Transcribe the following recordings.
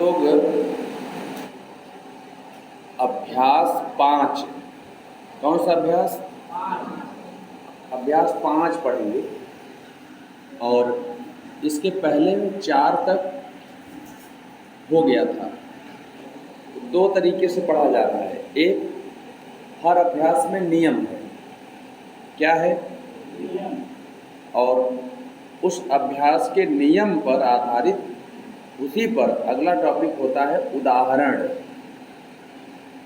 लोग अभ्यास 5, कौन सा अभ्यास? अभ्यास 5 पढ़ेंगे और इसके पहले 4 तक हो गया था। 2 तरीके से पढ़ा जा रहा है। एक, हर अभ्यास में नियम है। क्या है? और उस अभ्यास के नियम पर आधारित उसी पर अगला टॉपिक होता है उदाहरण।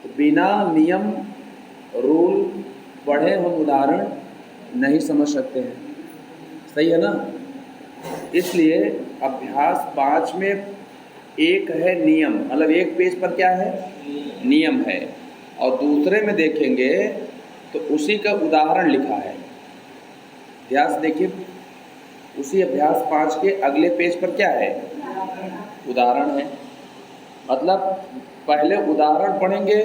तो बिना नियम रूल पढ़े हम उदाहरण नहीं समझ सकते हैं। सही है ना? इसलिए अभ्यास 5 में एक है नियम, मतलब एक पेज पर क्या है? नियम है। और दूसरे में देखेंगे तो उसी का उदाहरण लिखा है। ध्यान से देखिए, उसी अभ्यास 5 के अगले पेज पर क्या है? उदाहरण है। मतलब पहले उदाहरण पढ़ेंगे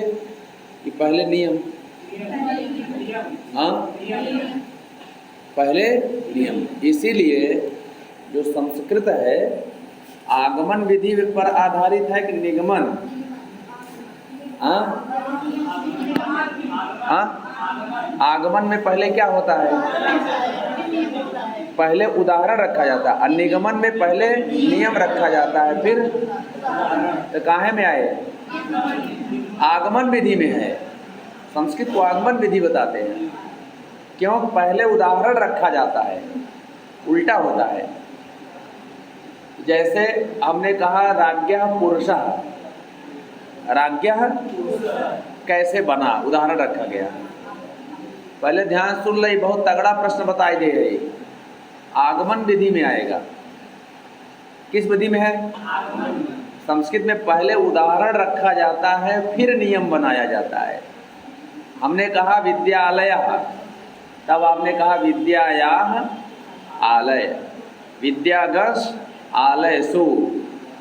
कि पहले नियम? हाँ, पहले नियम। इसीलिए जो संस्कृत है आगमन विधि पर आधारित है कि निगमन? हाँ, आगमन में पहले क्या होता है? पहले उदाहरण रखा जाता है और निगमन में पहले नियम रखा जाता है। फिर तो काहे में आए? आगमन विधि में है। संस्कृत को आगमन विधि बताते हैं। क्यों? पहले उदाहरण रखा जाता है, उल्टा होता है। जैसे हमने कहा राज्ञः पुरुषः, राज्ञः कैसे बना, उदाहरण रखा गया। पहले ध्यान सुन ली, बहुत तगड़ा प्रश्न बताई दे रही। आगमन विधि में आएगा। किस विधि में है? संस्कृत में पहले उदाहरण रखा जाता है, फिर नियम बनाया जाता है। हमने कहा विद्यालयः, तब आपने कहा विद्यायाः आलय, विद्यागश आलयसु,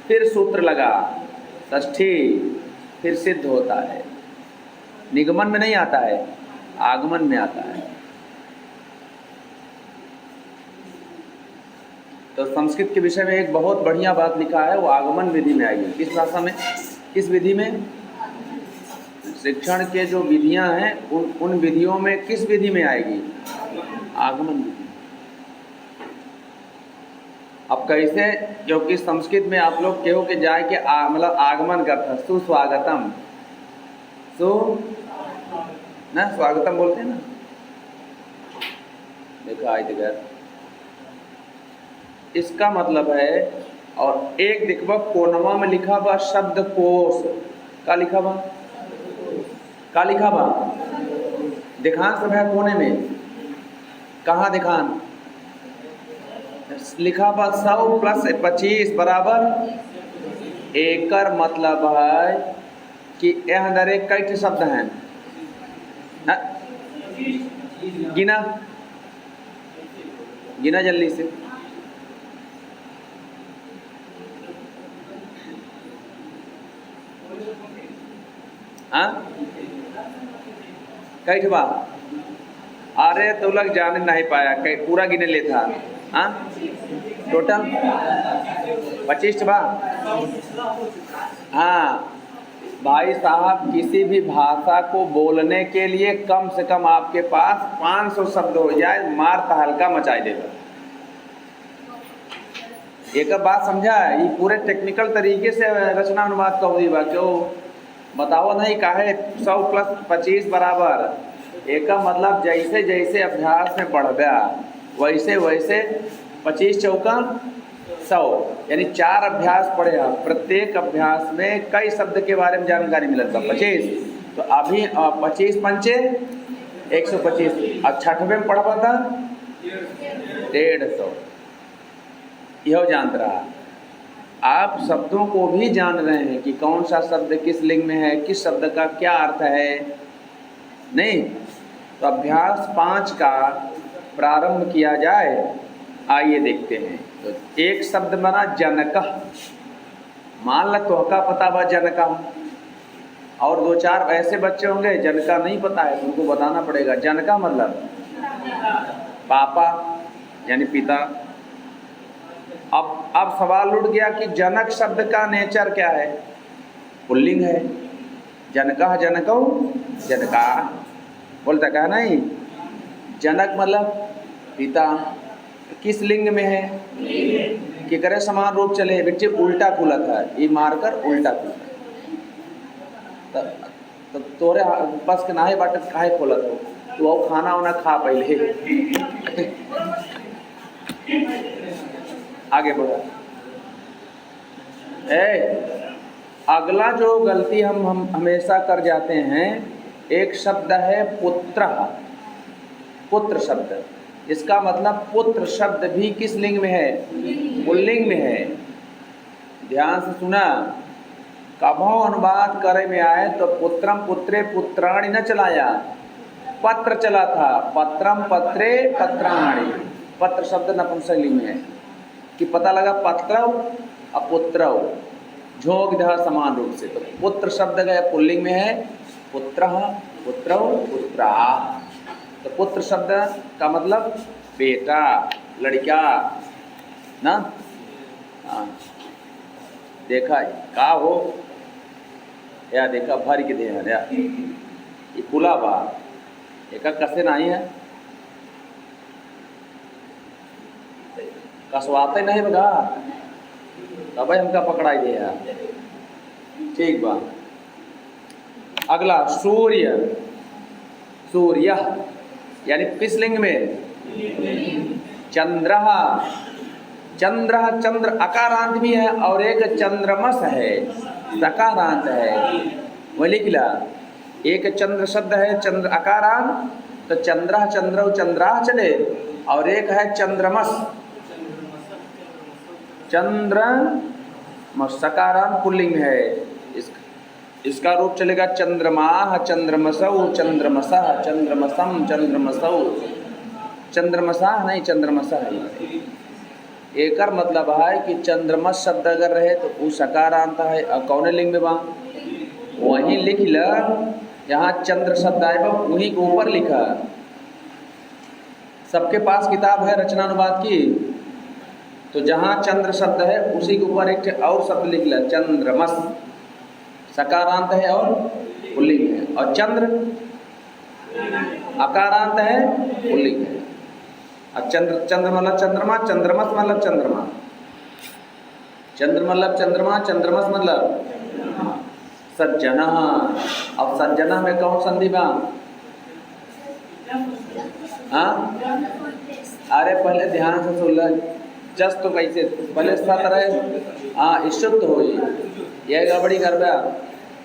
फिर सूत्र लगा षष्ठी, फिर सिद्ध होता है। निगमन में नहीं आता है, आगमन में आता है। तो संस्कृत के विषय में एक बहुत बढ़िया बात लिखा है, वो आगमन विधि में आएगी। किस भाषा में? किस विधि में? शिक्षण के जो विधियां हैं उन विधियों में किस विधि में आएगी? आगमन विधि। अब कैसे? क्योंकि संस्कृत में आप लोग कहो कि जाए के मतलब आगमन करता, सुस्वागतम, ना स्वागतम बोलते हैं ना। देखो आई दिगर, इसका मतलब है। और एक दिखवा कोनवा में लिखा हुआ शब्द कोश, का लिखा हुआ? का लिखा हुआ? दिखान सब है कोने में। कहाँ दिखान? लिखा हुआ 100 + 25 बराबर एकर मतलब है कि यह अंदर एक कई शब्द हैं। गिना, गिना जल्दी से। कई ठबा? अरे तो लोग जाने नहीं पाया, कई पूरा गिने ले था। हाँ, टोटल 25 ठबा। हाँ भाई साहब, किसी भी भाषा को बोलने के लिए कम से कम आपके पास 500 शब्द हो जाए, मार तहलका मचाई देगा। एक बात समझा है? ये पूरे टेक्निकल तरीके से रचना अनुवाद का हुई बा। क्यों बताओ नहीं? काहे 100 + 25 बराबर। एक का मतलब जैसे जैसे अभ्यास में बढ़ गया वैसे वैसे 25 चौका 100, यानी 4 अभ्यास पढ़े आप। प्रत्येक अभ्यास में कई शब्द के बारे में जानकारी मिलता 25। तो अभी 25 पंचे 125। अब छठवें में पढ़ा था 150। यह जान रहा। आप शब्दों को भी जान रहे हैं कि कौन सा शब्द किस लिंग में है, किस शब्द का क्या अर्थ है। नहीं तो अभ्यास 5 का प्रारंभ किया जाए। आइए देखते हैं। तो एक शब्द बना जनक। मान लो तो का पता बा जनका, और 2-4 ऐसे बच्चे होंगे जनका नहीं पता है, तो उनको बताना पड़ेगा। जनका मतलब पापा यानी पिता, अब सवाल उठ गया कि जनक शब्द का नेचर क्या है? पुल्लिंग है। जनकः जनकौ जनका, बोलता क्या नहीं? जनक मतलब पिता, किस लिंग में है? कि करे समान रूप चले बच्चे, उल्टा खुला था ये मारकर उल्टा खुला। तो तोरे बस के नाहे बाट काहे खोला तो वो खाना वाना खा पहले आगे बढ़ा। अगला जो गलती हम हमेशा कर जाते हैं, एक शब्द है पुत्र। पुत्र शब्द, इसका मतलब पुत्र शब्द भी किस लिंग में है? पुल्लिंग में है। ध्यान से सुना, कभो अनुवाद करे में आए तो पुत्रम पुत्रे पुत्राणि न चलाया, पत्र चला था। पत्रम पत्रे पत्राणि, पत्र शब्द नपुंसकलिंग में है कि पता लगा पत्रव और पुत्रव झोंक दहा समान रूप से। तो पुत्र शब्द गए पुल्लिंग में है, पुत्र पुत्रव पुत्रा। तो पुत्र शब्द का मतलब बेटा, लड़का ना। हाँ, देखा का हो या देखा भर के दे या ये खुला बा एक कसे नहीं है, कसवाते नहीं बगा तब हमका पकड़ाई दे यार। ठीक बा। अगला सूर्य। सूर्य यानी किस लिंग में? चंद्र। चंद्र, चंद्र अकारांत भी है और एक चंद्रमस है सकारांत है। वो लिख ला, एक चंद्र शब्द है चंद्र अकारांत, तो चंद्र चंद्र चंद्रा चले, और एक है चंद्रमस चंद्र सकारांत पुल्लिंग है। इसका रूप चलेगा चंद्रमा चंद्रमसौ चंद्रमसा चंद्रमसम चंद्रमसौ। चंद्रमसा नहीं चंद्रमसा है। एकर मतलब है कि चंद्रमस शब्द अगर रहे तो वो सकारांत है। और कौन लिंग में बा? वहीं लिख ल, जहाँ चंद्र शब्द आए वहीं के ऊपर लिखा। सबके पास किताब है रचनानुवाद की, तो जहाँ चंद्र शब्द है उसी के ऊपर एक और शब्द लिख ल, चंद्रमस। सकारांत है और पुल्लिंग है, और चंद्र अकारांत है पुल्लिंग है। और चंद्र मतलब चंद्रमा, चंद्रमस मतलब चंद्रमा, चंद्र मतलब चंद्रमा, चंद्रमस मतलब सज्जन। अब सज्जन में कौन संधि बा? हाँ, अरे पहले ध्यान से सुन ल, जस तो कैसे पहले सत रहे, हाँ शुद्ध हो, यह गड़बड़ी कर बा।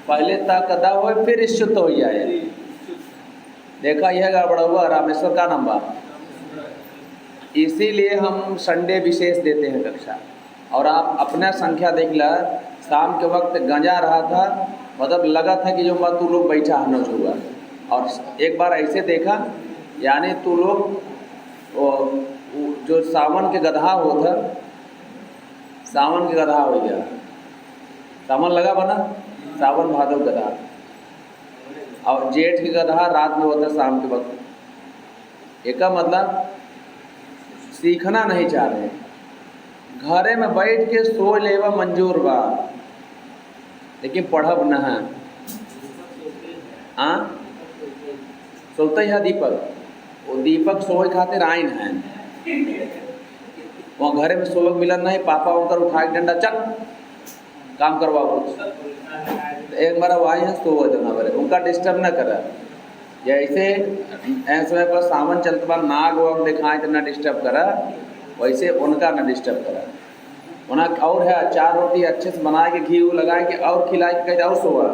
पहले तक कदा हो फिर शुद्ध हो जाए। देखा यह गड़बड़ हुआ। रामेश्वर का नाम बा, इसीलिए हम संडे विशेष देते हैं कक्षा। और आप अपना संख्या देख ला, शाम के वक्त गंजा रहा था, मतलब लगा था कि जो तू लोग बैठा है हुआ। और एक बार ऐसे देखा, यानी तू लोग जो सावन के गधा होता, सावन के गधा हो गया। सावन लगा बना, सावन भादव गधा, और जेठ के गधा रात में होता शाम के वक्त। एक मतलब सीखना नहीं चाह रहे, घरे में बैठ के सो लेवा मंजूर बा, लेकिन पढ़ब न है। हाँ, सोते है दीपक, वो दीपक सोए खातिर आइन है। वहाँ घरे में सोवक मिलन नहीं, पापा उनकर उठा के डंडा चल काम करवाओ कुछ। एक बार आए हैं सो जना बरे, उनका डिस्टर्ब न करा। जैसे समय पर सावन चलता नाग वाग दिखाए तो ना डिस्टर्ब करा, वैसे उनका ना डिस्टर्ब करा। उन्हें और है 4 रोटी अच्छे से बना के घी लगा के और खिला के कहीं और सोआ,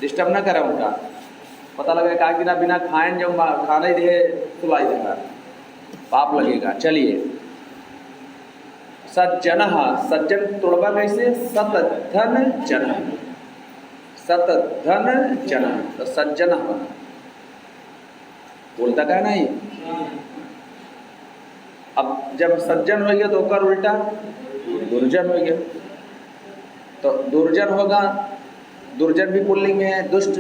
डिस्टर्ब ना करा उनका। पता लगे का कि ना बिना खाए जब खाना ही दे सुलाई देगा, पाप लगेगा। चलिए, सज्जन, सज्जन तोड़वा कैसे? सतधन जन, सतधन जन, तो सज्जन बना। बोलता क्या नहीं? अब जब सज्जन हो गया तो ओकर उल्टा दुर्जन हो गया। तो दुर्जन होगा, दुर्जन भी पुल्लिंग में है, दुष्ट।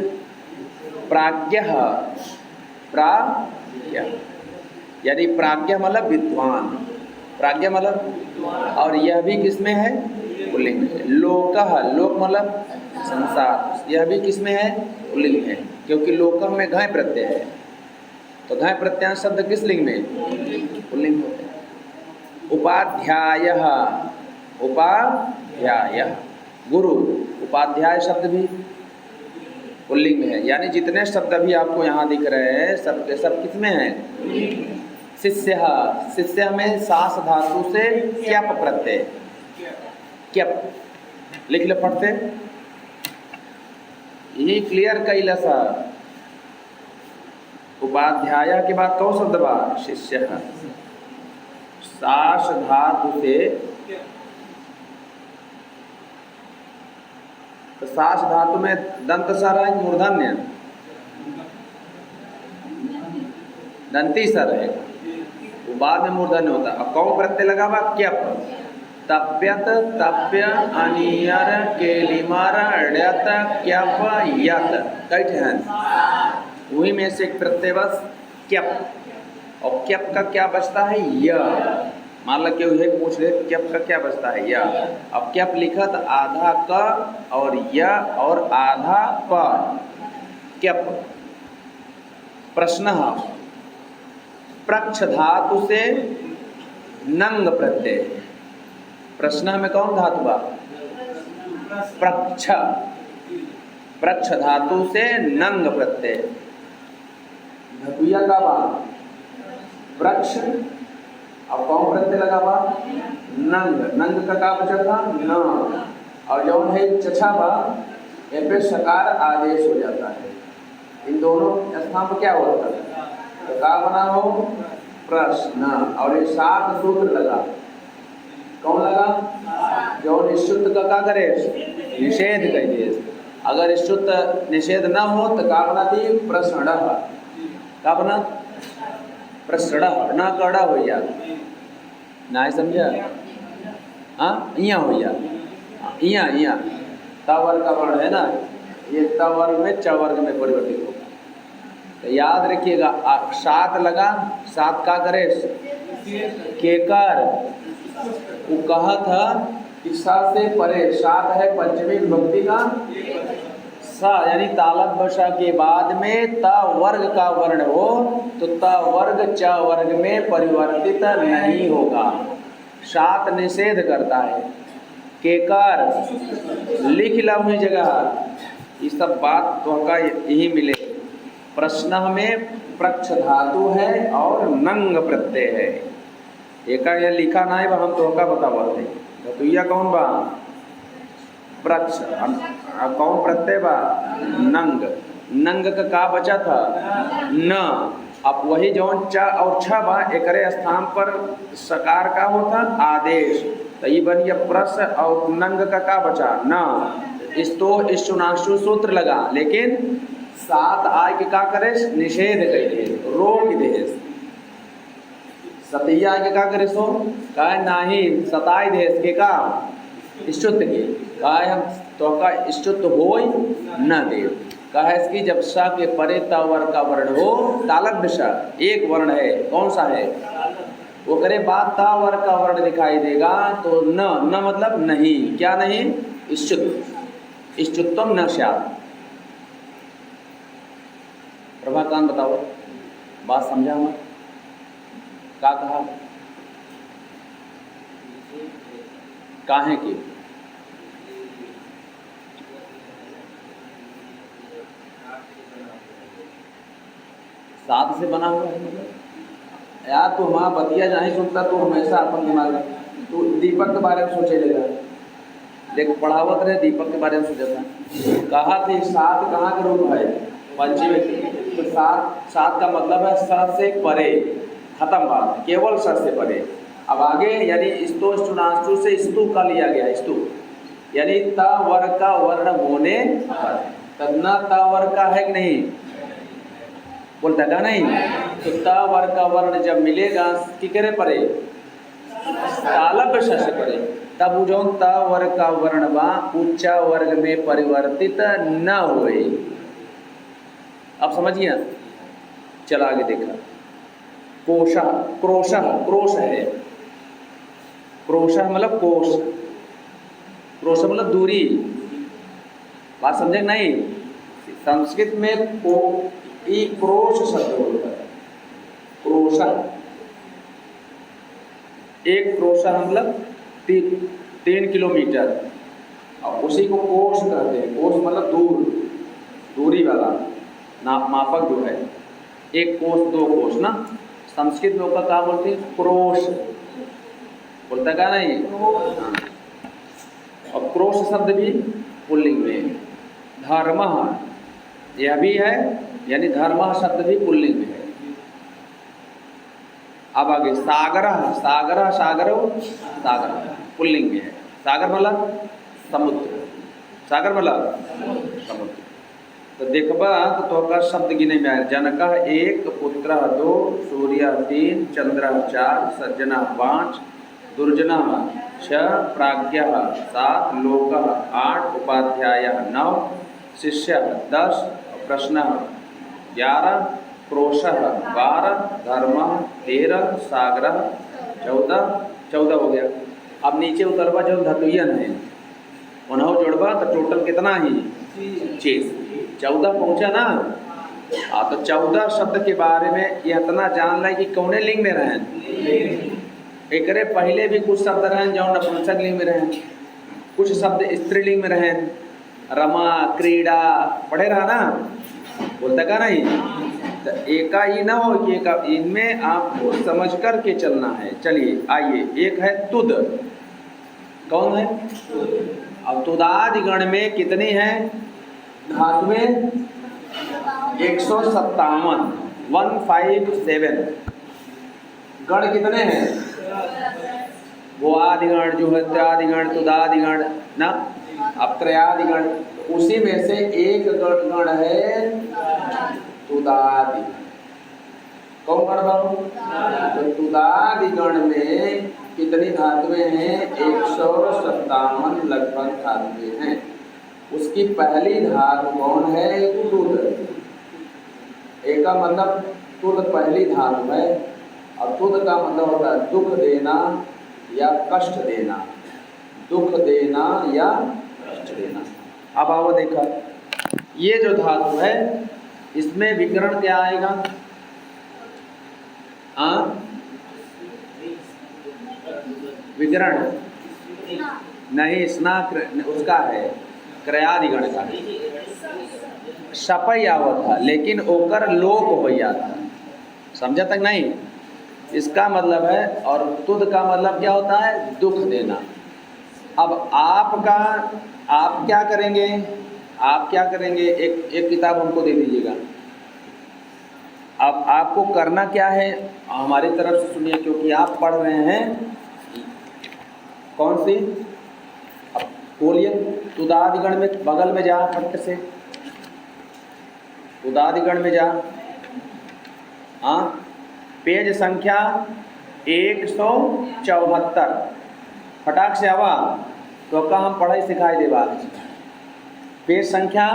प्राज्ञ, प्राज्ञ यानी प्राज्ञ मतलब विद्वान, प्राज्ञ मतलब, और यह भी किसमें है? पुल्लिंग में। लोकः, लोक मतलब संसार, यह भी किसमें है? पुल्लिंग में, क्योंकि लोकः में घय प्रत्यय है, तो घय प्रत्यय शब्द किस लिंग में? पुल्लिंग होते हैं। उपाध्यायः, उपाध्यायः गुरु, उपाध्याय शब्द भी पुल्लिंग में है। यानी जितने शब्द भी आपको यहाँ दिख रहे हैं सब के सब किसमें हैं? शिष्यः, शिष्य में सास धातु से क्यप प्रत्यय, क्यप लिख ले पढ़ते, यही क्लियर कैला सा। उपाध्याय के बाद कौन शब्द बा? शिष्यः, सास धातु से, तो सास धातु में दंत सर है मूर्धन्य? दंती सर है, वो बाद में मूर्धन्य होता है। अब कौन प्रत्यय लगा हुआ? क्यप, तप्यत, तप्य, अनियर, केलिमर, ण्यत, क्यप, यत, कई हैं, वही में से एक प्रत्यय बस क्यप। और क्यप का क्या बचता है? य। मान लो कि ये पूछ रहे क्यप का क्या बचता है? य। अब क्यप लिखा तो आधा क और य और आधा प, क्यप। प्रश्न, प्रक्ष धातु से नंग प्रत्यय, प्रश्न में कौन धातु बा? प्रक्ष, प्रक्ष धातु से नंग प्रत्यय। धतुया का बा? वृक्ष, अब कौन प्रत्यय लगा बा? नंग, नंग का का बचा था? न, और जौन है चछा बा, ये पे सकार आदेश हो जाता है। इन दोनों स्थान पर क्या होता है? तो का बना हो? प्रश्न, और ये सात सूत्र लगा, कौन लगा? जौन शुद्ध का करे? निषेध कर दिए। अगर शुद्ध निषेध न हो तो का बना दी? प्रश्न, का बना? प्रश्न, न कड़ा हो जाए, ना समझा? हाँ, इया हो जाए, इया इया त वर्ग का वर्ण है ना, ये त वर्ग में च वर्ग में परिवर्तित होगा। तो याद रखिएगा, सात लगा, सात का करे? केकर, वो कहा था कि सा से परे, सात है पंचमी विभक्ति का सा, यानी तालब बशा के बाद में त वर्ग का वर्ण हो तो त वर्ग च वर्ग में परिवर्तित नहीं होगा। सात निषेध करता है। केकर लिख ला हुई जगह, ये सब बात तो का यही मिले। प्रश्न में प्रक्ष धातु है और नंग प्रत्यय है। एका ये लिखा ना है, हम तो का बता बोलते तो यह कौन बा? प्रक्ष, कौन प्रत्यय बा? नंग, नंग का बचा था? न। अब वही जौन च और छ बा, एकरे स्थान पर सकार का होता? आदेश। तो ये बन गया प्रश्न, और नंग का बचा? न। इस तो इस चुनाशु सूत्र लगा, लेकिन सात आय के का करे? निषेध करे, रोक दे। सतैया के का करे? सो कहे नाही, सताई देश के का स्तुत के कहे हम तो का स्तुत हो न दे। कहे इसकी जब सा के परे तवर का वर्ण हो, तालब सा एक वर्ण है, कौन सा है? वो करे बाद तावर का वर्ण दिखाई देगा तो न, न मतलब नहीं, क्या नहीं? स्तुत, स्तुत्तम न स्यात्। प्रभाकांत बताओ, बात समझा हम? क्या कहा? काहे की? सात से बना हुआ है मतलब यार, तो हमारा बतिया नहीं सुनता तो हमेशा अपन दिमाग में तो दीपक के बारे में सोचे लेगा, देख पढ़ावत रहे दीपक के बारे में सोचता। कहा थी सात कहाँ के रूप है? पंचमी। तो सात, सात का मतलब है स से परे, खत्म बात, केवल स से परे। अब आगे यानी स्तु चुनास्तु से स्तु का लिया गया, स्तु यानी त वर्ग का वर्ण होने पर, तब न त वर्ग का है कि नहीं? बोलता का नहीं? तो त वर्ग का वर्ण जब मिलेगा कि करे परे? तालब श से परे, तब जो त वर्ग का वर्ण बा उच्च वर्ग में परिवर्तित न हुए। अब समझिए, चला आगे देखा। कोशः, क्रोशः, क्रोश है, क्रोशः मतलब कोश, क्रोश मतलब दूरी। बात समझे नहीं? संस्कृत में क्रोश शब्द होता है, क्रोशा। एक क्रोशा मतलब 3 किलोमीटर, और उसी को कोश कहते हैं। कोश मतलब दूर, दूरी वाला मापक जो है। एक कोश, 2 कोश ना। संस्कृत में उसका क्या बोलते हैं? क्रोश बोलता क्या नहीं? हाँ। और क्रोश शब्द भी पुल्लिंग में। धर्म यह भी है, यानी धर्म शब्द भी पुल्लिंग में है। अब आगे सागर, सागर सागर सागर पुल्लिंग में है। सागर मतलब समुद्र, सागर मतलब समुद्र। तो देखबा तो का शब्द गिने में आए। जनक 1, पुत्र 2, सूर्य 3, चंद्र 4, सज्जना 5, दुर्जना 6, प्राज्ञ 7, लोक 8, उपाध्याय 9, शिष्य 10, प्रश्न 11, क्रोश 12, धर्म 13, सागर 14 हो गया। अब नीचे उतरवा जो धतुयन है उन्हों जोड़वा तो टोटल कितना ही 6, 14 पहुँचा ना। हाँ, तो 14 शब्द के बारे में ये इतना जान लें कि कौने लिंग में रहें। एकरे पहले भी कुछ शब्द रहें जो नपुंसक लिंग में रहें, कुछ शब्द स्त्रीलिंग में रहें। रमा, क्रीड़ा पढ़े रहा ना, बोलता का नहीं। तो एका ही ना हो कि एका, इनमें आपको समझ कर के चलना है। चलिए आइए, एक है तुद। कौन है? अब तुदादि गण में कितनी है धातुएं? 157, 157 गण कितने हैं? वो आदिगण जो है, त्रयादिगण, तुदादिगण ना। अब त्रयादिगण, उसी में से एक गण है तुदादि। कौन गण बाबू? तो तुदादि गण में कितनी धातुएं हैं? 157 लगभग धातुएं हैं। उसकी पहली धातु कौन है? तुद। एक का मतलब तुद पहली धातु है, और तुद का मतलब होता है दुख देना या कष्ट देना, दुख देना या कष्ट देना। अब आओ देखा, ये जो धातु है इसमें विकरण क्या आएगा? विकरण नहीं, स्नाक उसका है, क्रयादिगण का शपई आवत था, लेकिन ओकर लोप हो जाता। समझा तक नहीं? इसका मतलब है, और तुद का मतलब क्या होता है? दुख देना। अब आपका, आप क्या करेंगे? आप क्या करेंगे? एक किताब हमको दे दीजिएगा। अब आपको करना क्या है, हमारी तरफ से सुनिए, क्योंकि आप पढ़ रहे हैं। कौन सी? अब बोलिए। तुदादिगण में बगल में जा, फट से तुदादिगण में जा। हाँ, पेज संख्या 174, फटाक से आवा तो का हम पढ़ाई सिखाई देवा। पेज संख्या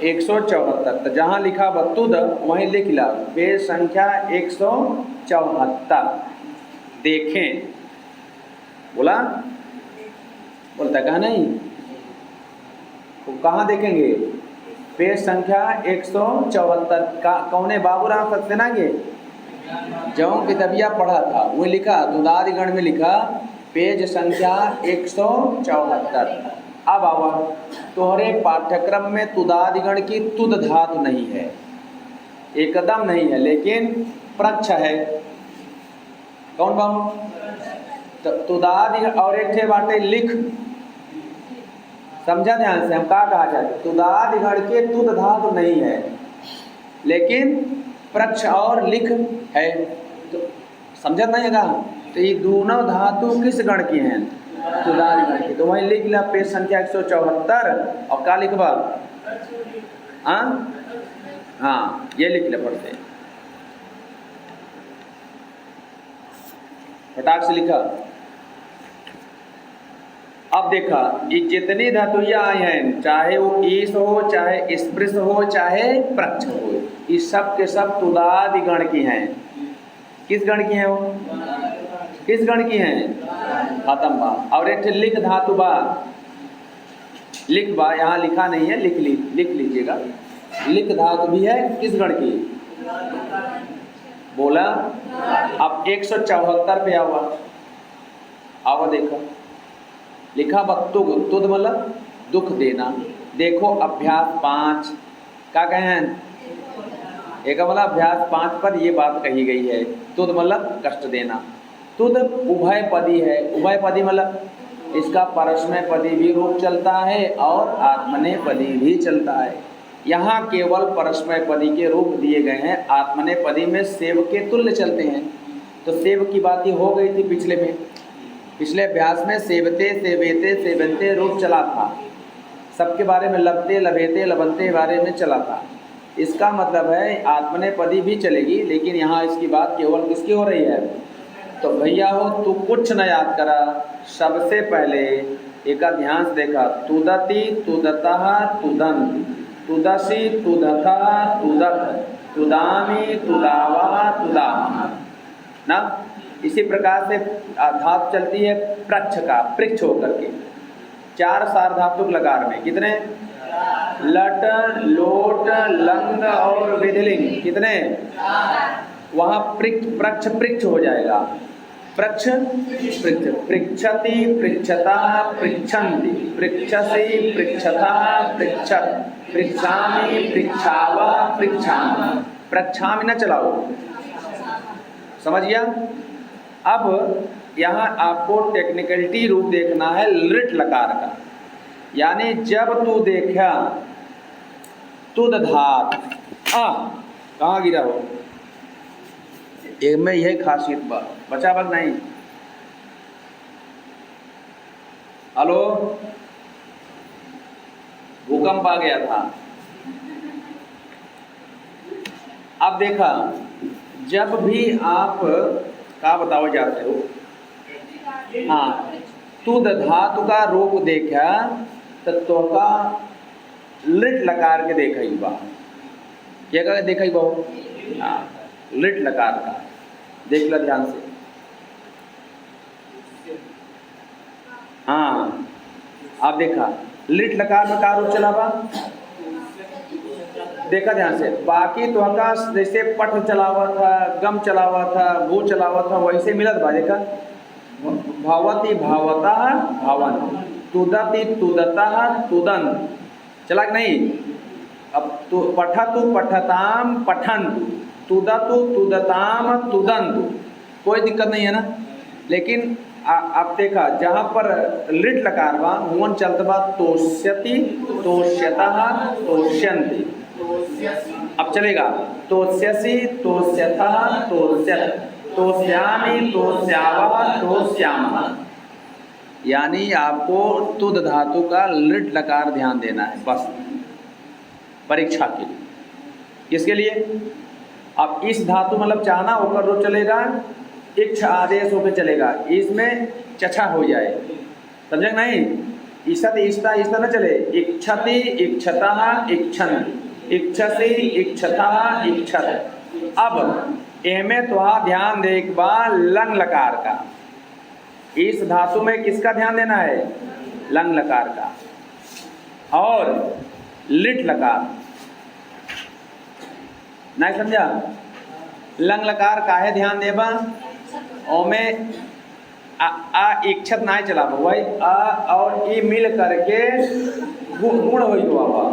174, तो जहाँ लिखा तुद वहीं लिख ला पेज संख्या 174। देखें, बोला? बोलता कहा नहीं? तो कहाँ देखेंगे? पेज संख्या 174 का कौने बाबूराम सक्सेना के जो किताबिया पढ़ा था वो लिखा, तुदादिगण में लिखा पेज संख्या 174। अब आवा, तोहरे पाठ्यक्रम में तुदादिगण की तुद धातु नहीं है, एकदम नहीं है, लेकिन प्रक्ष है। कौन बाबू? तो तुदादिगण और एक थे बाटे लिख। समझा ध्यान से, हम क्या कहा जाए? तुदादिगण के तुद धातु नहीं है, लेकिन प्रक्ष और लिख है। तो समझा नहीं है? तो ये दोनों धातु किस गण की हैं? तुदादिगण की। तो वहीं लिख लिया पेज संख्या 174, और क्या लिखवा? हाँ, ये लिख ले पढ़ते फटाक से लिखा। अब देखा, ये जितनी धातुएं आई हैं, चाहे वो ईस हो, चाहे स्पृश हो, चाहे प्रक्ष हो, ये सब के सब तुदादिगण की हैं। किस गण की हैं वो? किस गण की हैं? खत्म बा। और एक लिख धातु बा, लिख बा यहाँ लिखा नहीं है, लिख लीजिएगा। लिख धातु भी है किस गण की? बोला। अब 174 पे आवा, आवा देखो लिखा बत्तुग, तुद मतलब दुख देना। देखो अभ्यास 5 क्या कहे हैं? एक मतलब अभ्यास 5 पर ये बात कही गई है, तुद मतलब कष्ट देना। तुद उभय पदी है, उभय पदी मतलब इसका परस्मय पदी भी रूप चलता है और आत्मनेय पदी भी चलता है। यहाँ केवल परस्मय पदी के रूप दिए गए हैं, आत्मनेय पदी में सेव के तुल्य चलते हैं। तो सेव की बात ही हो गई थी पिछले में, पिछले अभ्यास में सेवते सेवेते सेवंते रूप चला था, सबके बारे में लभते लभेते लभंते बारे में चला था। इसका मतलब है आत्मनेय पदी भी चलेगी, लेकिन यहाँ इसकी बात केवल किसकी हो रही है? तो भैया हो तू कुछ न याद करा, सबसे पहले एक ध्यान से देखा, तुदति तुदतः तुदंत, तुदसी तुदथा तुदत, तुदामी तुदावा तुदाम ना। इसी प्रकार से धातु चलती है प्रच्छ का, पृक्ष होकर के। 4 सार्वधातुक लकार में कितने? लट लोट लंग और विधिलिंग कितने? वहाँ प्रच्छ पृक्ष हो जाएगा, प्रच्छ पृक्ष, पृक्षति पृक्षता पृक्षन्ति, पृक्षसि पृक्षता पृक्षत, पृक्षामि पृक्षावा पृक्षामि, प्रक्षामि न चलाओ, समझ गया? अब यहाँ आपको टेक्निकलिटी रूप देखना है लृट लकार का, यानी जब तू देखा तुद धात कहाँ गिरा हो, एक में यही खासियत बचा बग नहीं। हेलो, भूकंप आ गया था। अब देखा, जब भी आप का बताओ जाते हो, हाँ, तुद धातु का रूप देखा तो का लिट लकार के देखा ही बा, क्या का देखा ही बा? हाँ, लिट लकार का देख लो ध्यान से। हाँ, आप देखा लिट लकार में का रूप चला बा, देखा ध्यान से। बाकी तो का जैसे पठ चला हुआ था, गम चला हुआ था, भू चला हुआ था, वैसे मिलत बा। देखा भवती भवता भवन, तुदति तुदता तुदन, चला कि नहीं? अब तो पठतु पठताम पठन्तु, तुदतु तुदताम तुदन्तु, कोई दिक्कत नहीं है ना। लेकिन आप देखा जहाँ पर लिट लकार बा हुवन चलत बा तोष्यति तोष्यतः तोष्यन्ति। अब चलेगा तोष्यसि तोष्यथः तोष्यत, तोष्यामि तोष्यावः तोष्यामः। यानी आपको तुद धातु का लिट लकार ध्यान देना है बस, परीक्षा के लिए। किसके लिए? अब इस धातु मतलब चाहना होकर रूप चलेगा, इच्छ आदेश होकर चलेगा, इसमें चछा हो जाए, समझे नहीं? ईसत ईष्टा ईष्टा न चले, इच्छति इच्छतः इच्छन्ति, इच्छसि इच्छतः इच्छत। अब एमे तो ध्यान दे एक बार लंग लकार का, इस धातु में किसका ध्यान देना है? लंग लकार का। और लिट लकार नहीं समझा? लंग लकार का है ध्यान देबा, ओमे आ इच्छत नहीं चला वही आ और ई मिल करके गुण हो बाबा,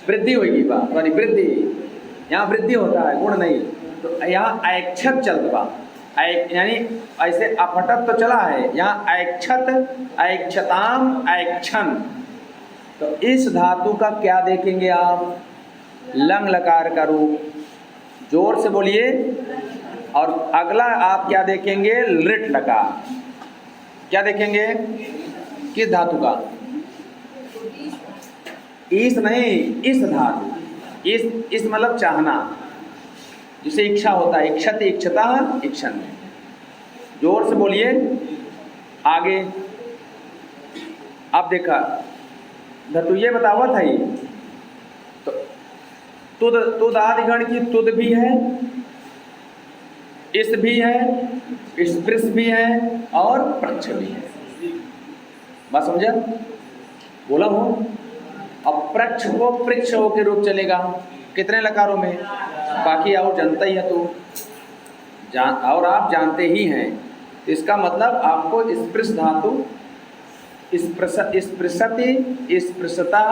वृद्धि होगी बा, सॉरी वृद्धि, यहाँ वृद्धि होता है, गुण नहीं। तो यहाँ ऐक्षत चलता बा, यानी ऐसे अपठत तो चला है, यहाँ ऐक्षत ऐक्षताम ऐक्षन। तो इस धातु का क्या देखेंगे आप? लंग लकार का रूप, जोर से बोलिए। और अगला आप क्या देखेंगे? लिट लकार। क्या देखेंगे? किस धातु का? इस नहीं, इस धातु, इस मतलब चाहना, जिसे इच्छा होता है, इच्छत इच्छता इक्षण। जोर से बोलिए। आगे आप देखा धातु ये बतावा था ही, तो तुद आदिगण की तुद भी है, इस भी है, स्पृश भी है और प्रच्छ भी है। बात समझा? बोला हो। अब प्रच्छ को पृच्छ हो के रूप चलेगा कितने लकारों में, बाकी और जानता ही है तो और आप जानते ही हैं। इसका मतलब आपको स्पृश धातु स्पृशति, स्पृशता,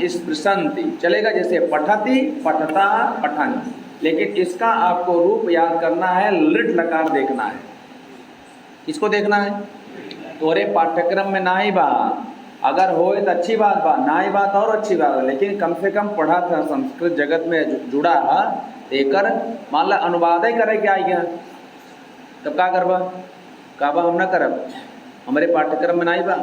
स्पृशन्ति चलेगा, जैसे पठति, पठता, पठन्ति। लेकिन इसका आपको रूप याद करना है, लिट लकार देखना है। किसको देखना है? तोरे पाठ्यक्रम में ना ही बा, अगर हो तो अच्छी बात बा, ना ही बात और अच्छी बात है, लेकिन कम से कम पढ़ा था, संस्कृत जगत में जुड़ा है, एकर मान ला अनुवाद ही करे क्या आएगा, तब का करबा? काबा हम ना करब, हमारे पाठ्यक्रम में ना ही बा।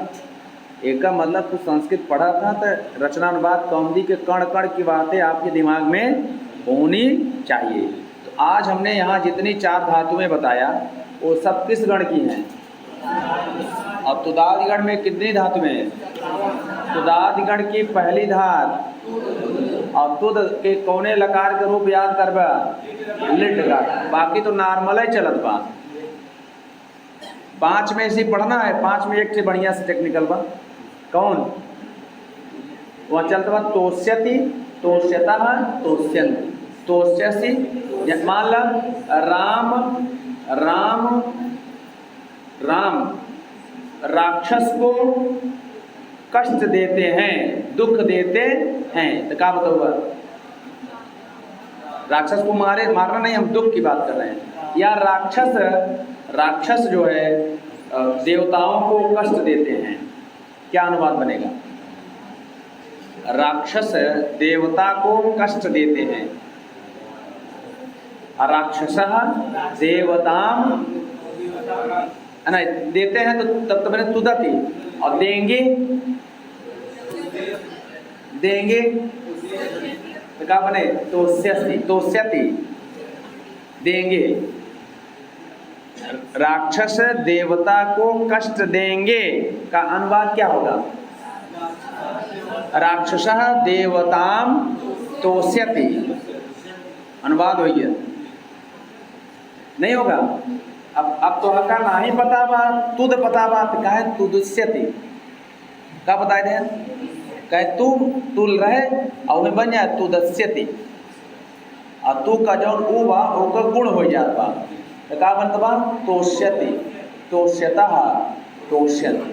एक का मतलब तू संस्कृत पढ़ा था तो रचना अनुवाद कौंदी के कण कण की बातें आपके दिमाग में होनी चाहिए। तो आज हमने यहाँ जितनी 4 धातुएं बताया वो सब किस गण की हैं? अब तुदादि गण में कितनी धातुएं हैं? तुदादि गण की पहली धात। और तुद के कौने लकार के रूप याद करबा? लिट का। बाकी तो नॉर्मल ही चलत बा। 5 में से पढ़ना है, 5 में एक से बढ़िया से टेक्निकल बा। कौन? वहाँ चलता बा तोष्यति, तोष्यता, तोष्यन्ति, तोष्यसि। मान ला राम राम राम राक्षस को कष्ट देते हैं, दुख देते हैं, तो क्या बताऊंगा? राक्षस को मारना नहीं, हम दुख की बात कर रहे हैं। या राक्षस जो है देवताओं को कष्ट देते हैं, क्या अनुवाद बनेगा? राक्षस देवता को कष्ट देते हैं। राक्षसः देवताम ना देते हैं, तो तब तो मैंने तुदति। और देंगे तो क्या बने? तोष्यति, तोष्यति देंगे। राक्षस देवता को कष्ट देंगे का अनुवाद क्या होगा? राक्षसः देवताम तोष्यति। अनुवाद हो गया? नहीं होगा। अब तो हल्का ना ही पता बा, तुद पता बा, तो कहे तुदस्यति का बताए थे? कहे तुल रहे और में बन जाए तुदस्यति। और तू का जौन ऊ बा ओकर गुण हो जात बा, तो का बनत बा? तोष्यति, तोष्यतः, तोष्यति।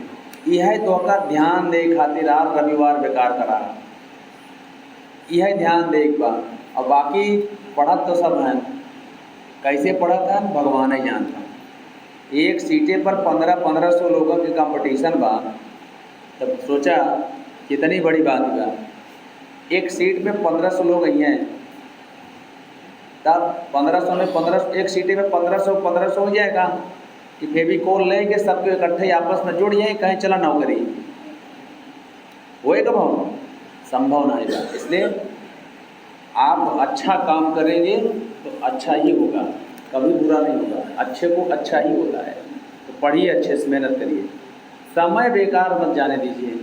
यह तो का ध्यान दे खातिर आप रविवार बेकार करा, यह ध्यान दे एक बार। और बाकी पढ़त तो सब हैं, कैसे पढ़ा था भगवान ही जानता। एक सीटे पर 1500 लोगों की कंपटीशन बा, तब सोचा कितनी बड़ी बात बा। एक सीट में 1500 लोग आई हैं, तब 1500 में 1500 एक सीटे में 1500 हो जाएगा कि फेविकोल लेके सबके इकट्ठे आपस में जुड़ जाए, कहीं चला नौकरी होए कब हो? संभव नहीं बा। इसलिए आप अच्छा काम करेंगे तो अच्छा ही होगा, कभी बुरा नहीं होगा, अच्छे को अच्छा ही होता है। तो पढ़िए, अच्छे से मेहनत करिए, समय बेकार मत जाने दीजिए।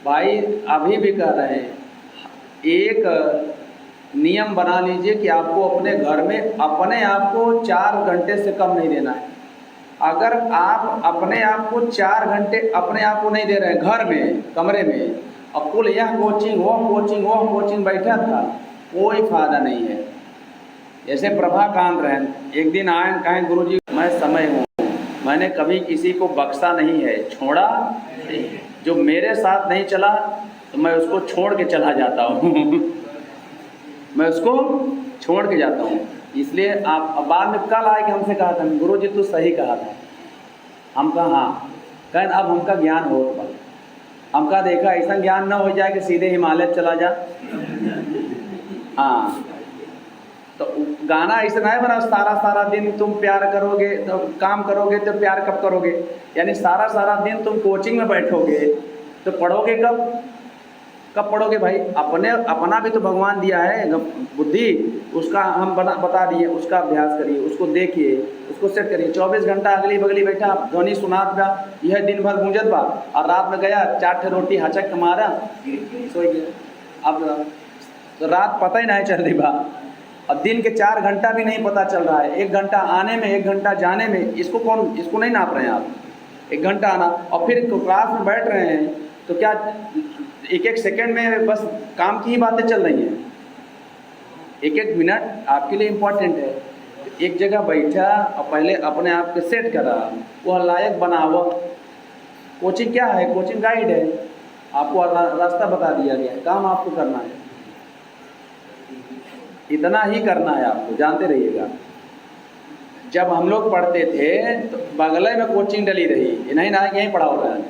भाई अभी भी कह रहे हैं, एक नियम बना लीजिए कि आपको अपने घर में अपने आप को 4 घंटे से कम नहीं देना है। अगर आप अपने आप को 4 घंटे अपने आप को नहीं दे रहे हैं घर में, कमरे में, और कुल यह कोचिंग वो कोचिंग बैठा था, कोई फायदा नहीं है। जैसे प्रभाकांत रहे, एक दिन आए, कहें गुरुजी मैं समय हूँ, मैंने कभी किसी को बख्शा नहीं है, छोड़ा नहीं। जो मेरे साथ नहीं चला तो मैं उसको छोड़ के चला जाता हूँ मैं उसको छोड़ के जाता हूँ। इसलिए आप बाद में कल आए कि हमसे कहा था गुरुजी तू सही कहा था। हम कहा हाँ, कहें अब हमका ज्ञान हो, हमका देखा ऐसा ज्ञान ना हो जाए कि सीधे हिमालय चला जा। हाँ, तो गाना ऐसा नहीं बना सारा दिन तुम प्यार करोगे तो काम करोगे तो प्यार कब करोगे? यानी सारा दिन तुम कोचिंग में बैठोगे तो पढ़ोगे कब पढ़ोगे भाई? अपना भी तो भगवान दिया है बुद्धि, उसका हम बता दिए, उसका अभ्यास करिए, उसको देखिए, उसको सेट करिए। 24 घंटा अगली बगली बैठा ध्वनि सुनात बा, यह दिन भर गूंजत बा, और रात में गया 4 रोटी हचक के मारा, सो गया। अब तो रात पता ही नहीं चल रही बा, अब दिन के 4 घंटा भी नहीं पता चल रहा है, 1 घंटा आने में 1 घंटा जाने में, इसको नहीं नाप रहे हैं आप। 1 घंटा आना और फिर क्लास में बैठ रहे हैं तो क्या 1-1 सेकंड में बस काम की ही बातें चल रही हैं। 1-1 मिनट आपके लिए इम्पोर्टेंट है। एक जगह बैठा और पहले अपने आप को सेट करा, वह लायक बनावा। कोचिंग क्या है? कोचिंग गाइड है, आपको रास्ता बता दिया गया है, काम आपको करना है, इतना ही करना है आपको, जानते रहिएगा। जब हम लोग पढ़ते थे तो बगल में कोचिंग डली रही, ये नहीं ना यहीं पढ़ा हो रहा है,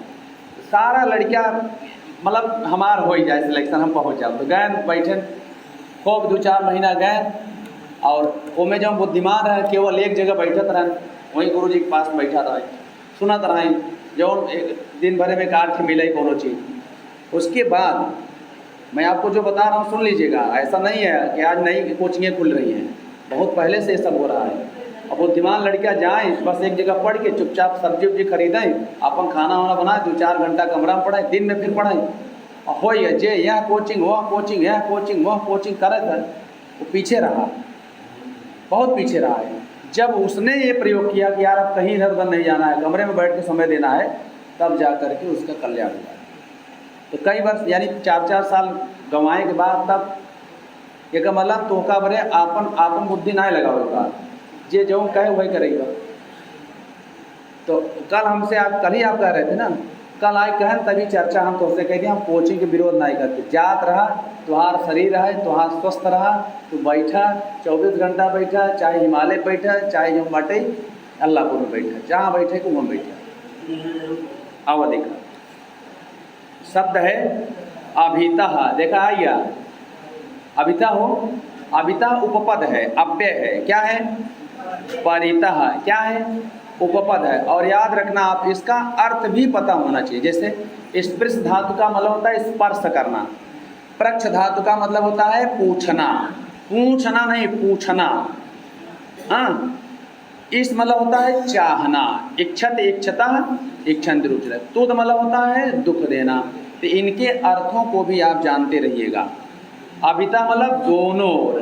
सारा लड़कियाँ मतलब हमार हो ही जाए सिलेक्शन, हम पहुँच जाओ तो गए बैठे खूब 2-4 महीना गए और वो में जब बुद्धिमान है केवल एक जगह बैठत रहें, वहीं गुरु जी के पास बैठा रहे, सुनत रहें जो दिन भर में काट के मिले कोनो चीज़। उसके बाद मैं आपको जो बता रहा हूँ सुन लीजिएगा, ऐसा नहीं है कि आज नई कोचिंगें खुल रही हैं, बहुत पहले से ये सब हो रहा है। अब बुद्धिमान लड़कियाँ जाएँ बस एक जगह पढ़ के चुपचाप सब्जी उब्जी खरीदें, अपन खाना वाना बनाए, 2-4 घंटा कमरा में पढ़ाएं, दिन में फिर पढ़ाएं और हो जे यह कोचिंग वह कोचिंग, यह कोचिंग वह कोचिंग करे था, वो पीछे रहा, बहुत पीछे रहा है। जब उसने ये प्रयोग किया कि यार अब कहीं इधर उधर नहीं जाना है, कमरे में बैठ के समय देना है, तब जा कर के उसका कल्याण हुआ। तो कई वर्ष यानी 4-4 साल गंवाए के बाद तब एक मतलब तोहका बरे आपन बुद्धि ना लगाओगा, जे जो कहे वही करेगा। तो कल ही आप कह रहे थे ना, कल आए कहन तभी चर्चा हम तो उससे कह दिया, हम कोचिंग के विरोध नहीं करते, जात रहा तुहार शरीर रहे, तुहार स्वस्थ रहा, तो बैठा 24 घंटा बैठा, चाहे हिमालय बैठा, चाहे जो बाटे अल्लाहपुर में बैठा, जहाँ बैठे को वहाँ बैठा। आवा देखा शब्द है अभिता, देखा आइया अभिता हो, अभिता उपपद है, अव्यय है, क्या है? परितः, क्या है? उपपद है। और याद रखना आप इसका अर्थ भी पता होना चाहिए। जैसे स्पर्श धातु का मतलब होता है स्पर्श करना, प्रक्ष धातु का मतलब होता है पूछना, पूछना नहीं पूछना, हाँ। इस मतलब होता है चाहना, इच्छत इच्छता इच्छन्ति रुचिर, तुद मतलब होता है दुख देना। तो इनके अर्थों को भी आप जानते रहिएगा। अभिता मतलब दोनों ओर,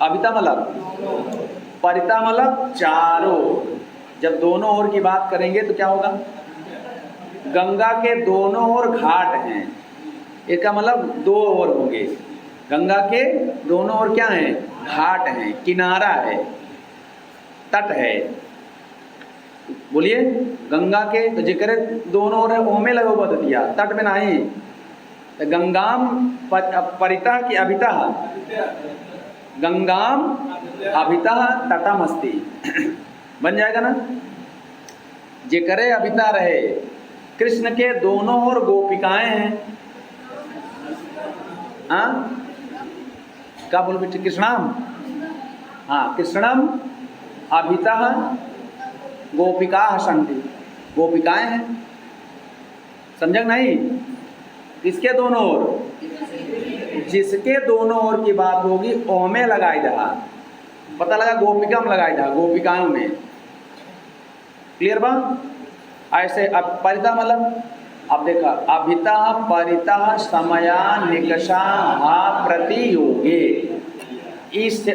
अभिता मतलब, परिता मतलब चारों ओर। जब दोनों ओर की बात करेंगे तो क्या होगा? गंगा के दोनों ओर घाट हैं, इसका मतलब 2 ओर होंगे। गंगा के दोनों ओर क्या है? घाट हैं, किनारा है, तट है। बोलिए, गंगा के तो जिक्र दोनों ओर है, ओमे लगो बद दिया, तट में नहीं। तो गंगाम परिता की अभिता, गंगाम अभिता तटम अस्ति, बन जाएगा ना। जिक्र अभिता रहे, कृष्ण के दोनों ओर गोपिकाएं हैं, हाँ क्या बोल बेटे? कृष्णम, हाँ कृष्णम अभिता गोपिका सन्ति, गोपिकाएं हैं, समझ नहीं? किसके दोनों ओर? जिसके दोनों ओर की बात होगी ओमे लगाई रहा, पता लगा गोपिका में लगाई रहा, गोपिकाओं में। क्लियर बा? ऐसे अब परिता मतलब, अब देखा अभिता परिता समया निकषा हा प्रतियोगे, इस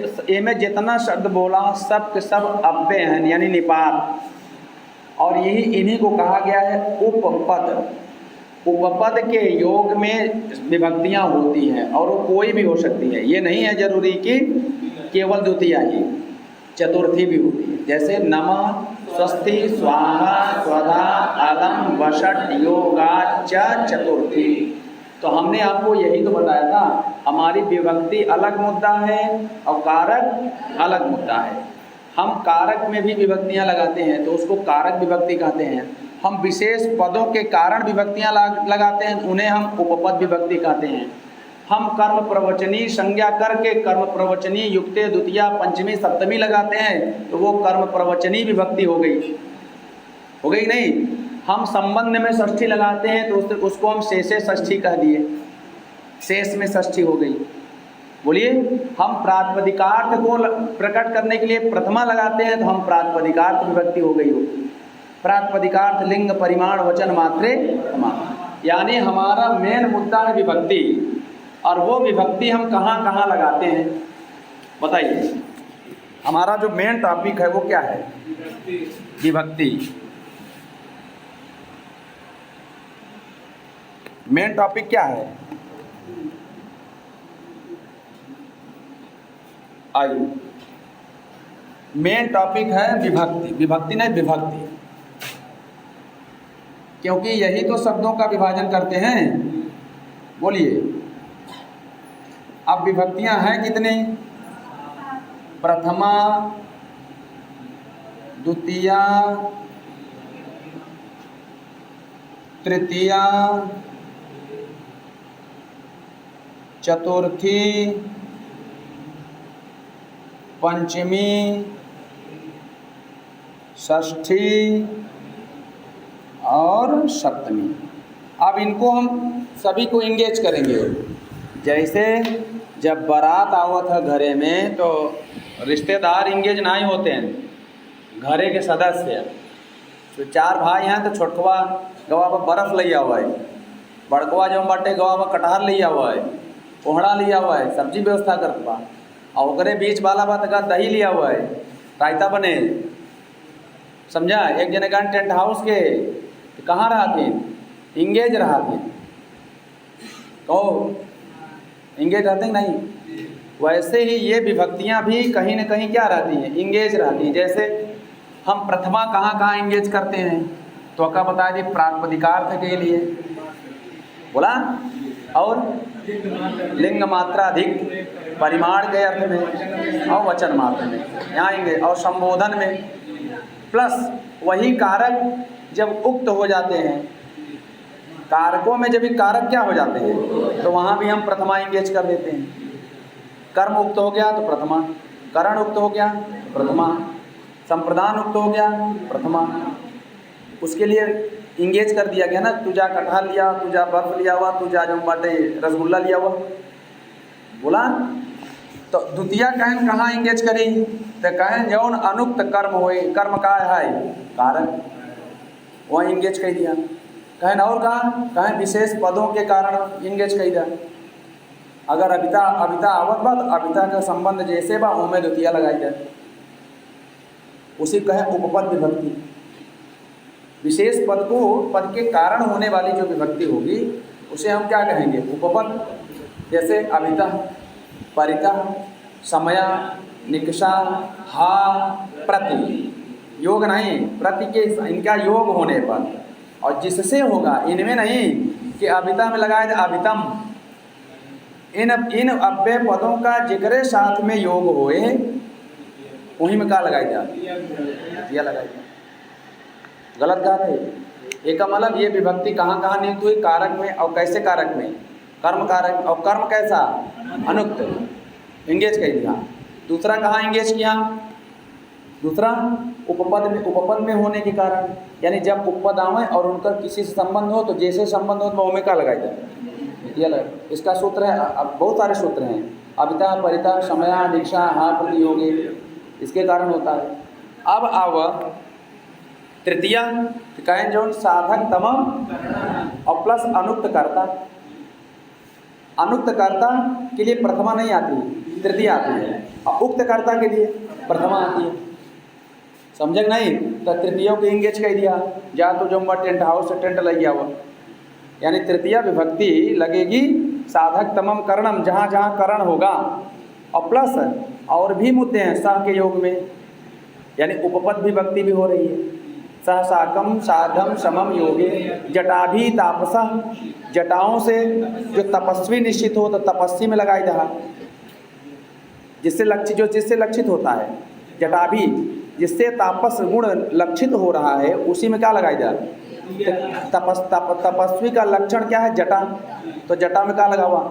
में जितना शब्द बोला सब के सब अव्यय हैं, यानी निपात। और यही इन्हीं को कहा गया है उपपद। उपपद के योग में विभक्तियां होती हैं और वो कोई भी हो सकती है, ये नहीं है जरूरी कि केवल द्वितीया ही, चतुर्थी भी होती है। जैसे नमः, स्वस्ति, स्वाहा, स्वधा, अलम, वषट, योगा च चतुर्थी। तो हमने आपको यही तो बताया था, हमारी विभक्ति अलग मुद्दा है और कारक अलग मुद्दा है। हम कारक में भी विभक्तियां लगाते हैं तो उसको कारक विभक्ति कहते हैं। हम विशेष पदों के कारण विभक्तियां लगाते हैं, उन्हें हम उपपद विभक्ति कहते हैं। हम कर्म प्रवचनी संज्ञा करके कर्म प्रवचनी युक्ते द्वितीया पंचमी सप्तमी लगाते हैं तो वो कर्म प्रवचनी विभक्ति हो गई नहीं। हम संबंध में षष्ठी लगाते हैं तो उसको हम शेषे षष्ठी कह दिए, शेष में षष्ठी हो गई। बोलिए, हम प्रातिपदिकार्थ को प्रकट करने के लिए प्रथमा लगाते हैं तो हम प्रातिपदिकार्थ विभक्ति हो गई। प्रातिपदिकार्थ लिंग परिमाण वचन मात्रे, यानी हमारा मेन मुद्दा है विभक्ति। और वो विभक्ति हम कहाँ कहाँ लगाते हैं, बताइए हमारा जो मेन टॉपिक है वो क्या है? विभक्ति। मेन टॉपिक क्या है? आइए, मेन टॉपिक है विभक्ति। विभक्ति नहीं विभक्ति, क्योंकि यही तो शब्दों का विभाजन करते हैं। बोलिए, अब विभक्तियां हैं कितनी? प्रथमा, द्वितीया, तृतीया, चतुर्थी, पंचमी, षष्ठी और सप्तमी। अब इनको हम सभी को इंगेज करेंगे। जैसे जब बारात आवत है घरे में तो रिश्तेदार इंगेज नहीं होते हैं, घरे के सदस्य। तो 4 भाई हैं तो छोटकवा गवा पर बर्फ़ लिया हुआ है, बड़कवा जो बाटे गवा पर कटहर लिया हुआ है, कोहड़ा लिया हुआ है, सब्जी व्यवस्था करत बा, और ओकरे बीच वाला बात का दही लिया हुआ है, रायता बने। समझा? एक जने का टेंट हाउस के कहाँ रहा थी? इंगेज रहा थी। कहो इंगेज रहते नहीं? वैसे ही ये विभक्तियाँ भी कहीं न कहीं क्या रहती हैं? इंगेज रहती हैं। जैसे हम प्रथमा कहाँ कहाँ इंगेज करते हैं? तो क्या बता दी? प्रातिपदिकार्थ के लिए बोला, और लिंग मात्राधिक परिमाण के अर्थ में और वचन मात्र में यहाँ इंगेज, और संबोधन में। प्लस वही कारक जब उक्त हो जाते हैं, कारकों में जब कारक क्या हो जाते हैं तो वहाँ भी हम प्रथमा इंगेज कर देते हैं। कर्म उक्त हो गया तो प्रथमा, करण उक्त हो गया प्रथमा, संप्रदान उक्त हो गया प्रथमा। उसके लिए इंगेज कर दिया गया ना, तुझा कटहल लिया, तुझा बर्फ लिया हुआ, तुझा जो बाटे रसगुल्ला लिया हुआ, बोला। तो द्वितीया कहन कहाँ इंगेज करी? तो कहन जौन अनुक्त कर्म होए, कर्म का है कारक, वहाँ इंगेज कर दिया। कहन और कहाँ? कहन विशेष पदों के कारण इंगेज कर दिया। अगर अबिता अबिता आवत बा तो अबिता का संबंध जैसे बा उनमें द्वितीया लगाई जाए, उसी कहे उपपद विभक्ति। विशेष पद को, पद के कारण होने वाली जो विभक्ति होगी उसे हम क्या कहेंगे? उपपद। जैसे अबिता, परिता, समया, निकषा, हा, प्रति। योग नहीं, प्रति के इनका योग होने पर, और जिससे होगा इनमें नहीं कि अबिता में लगाए जाए अबितम। इन अव्यय पदों का जिक्र साथ में योग होए वहीं में क्या लगाई जाए? दिया लगाई जाए। गलत बात है। एक का मतलब ये विभक्ति कहाँ कहाँ नियुक्त हुई? कारक में। और कैसे कारक में? कर्म कारक। और कर्म कैसा? अनुक्त, इंगेज कर दिया। दूसरा कहाँ इंगेज किया? दूसरा उपपद में। उपपद में होने के कारण, यानी जब उपपद आवे और उनका किसी से संबंध हो तो जैसे संबंध हो तो में क्या लगाई जाए? ये लगा। इसका सूत्र है, अब बहुत सारे सूत्र हैं, अबिता, परिता, समया, निकषा, हा, प्रति, योगे, इसके कारण होता है। अब आव तृतीया, कहें जो साधक तमम और प्लस अनुक्त कर्ता। अनुक्त कर्ता के लिए प्रथमा नहीं आती, तृतीया आती है, और उक्त कर्ता के लिए प्रथमा आती है। समझे नहीं? तो तृतीयों को इंगेज कर दिया, जा तो जो टेंट हाउस से टेंट लग गया हुआ, यानी तृतीया विभक्ति लगेगी साधक तमम करणम, जहाँ जहाँ करण होगा, और प्लस और भी मुद्दे हैं सह के योग में, यानी उपपद विभक्ति भी हो रही है। सह साकम साधम समम योगे जटाभी तापसः, जटाओं से जो तपस्वी निश्चित हो तो तपस्वी में लगाई जा, जिससे लक्षित, जो जिससे लक्षित होता है। जटाभी, जिससे तापस गुण लक्षित हो रहा है, उसी में क्या लगाई जा? तपस्वी का लक्षण क्या है? जटा। तो जटा में क्या लगा हुआ?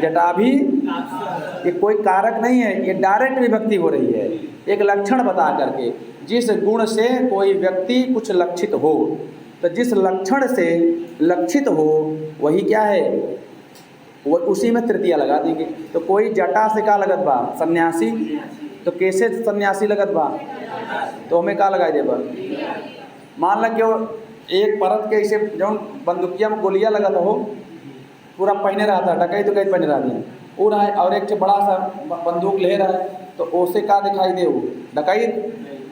जटाभी। ये कोई कारक नहीं है, ये डायरेक्ट विभक्ति हो रही है, एक लक्षण बता करके। जिस गुण से कोई व्यक्ति कुछ लक्षित हो, तो जिस लक्षण से लक्षित हो वही क्या है? वो उसी में तृतीया लगा देंगे। तो कोई जटा से क्या लगत बा? सन्यासी। तो कैसे सन्यासी लगत बा? तो हमें क्या लगाई देबा? मान ला क्यों एक परत के ऐसे जो बंदुकिया में गोलियां लगत हो, पूरा पहने रहा था, डकैत तो कैसे पहने रहा था, वो रहा है, और एक बड़ा सा बंदूक ले रहा है, तो ओसे का दिखाई दे वो डकैत,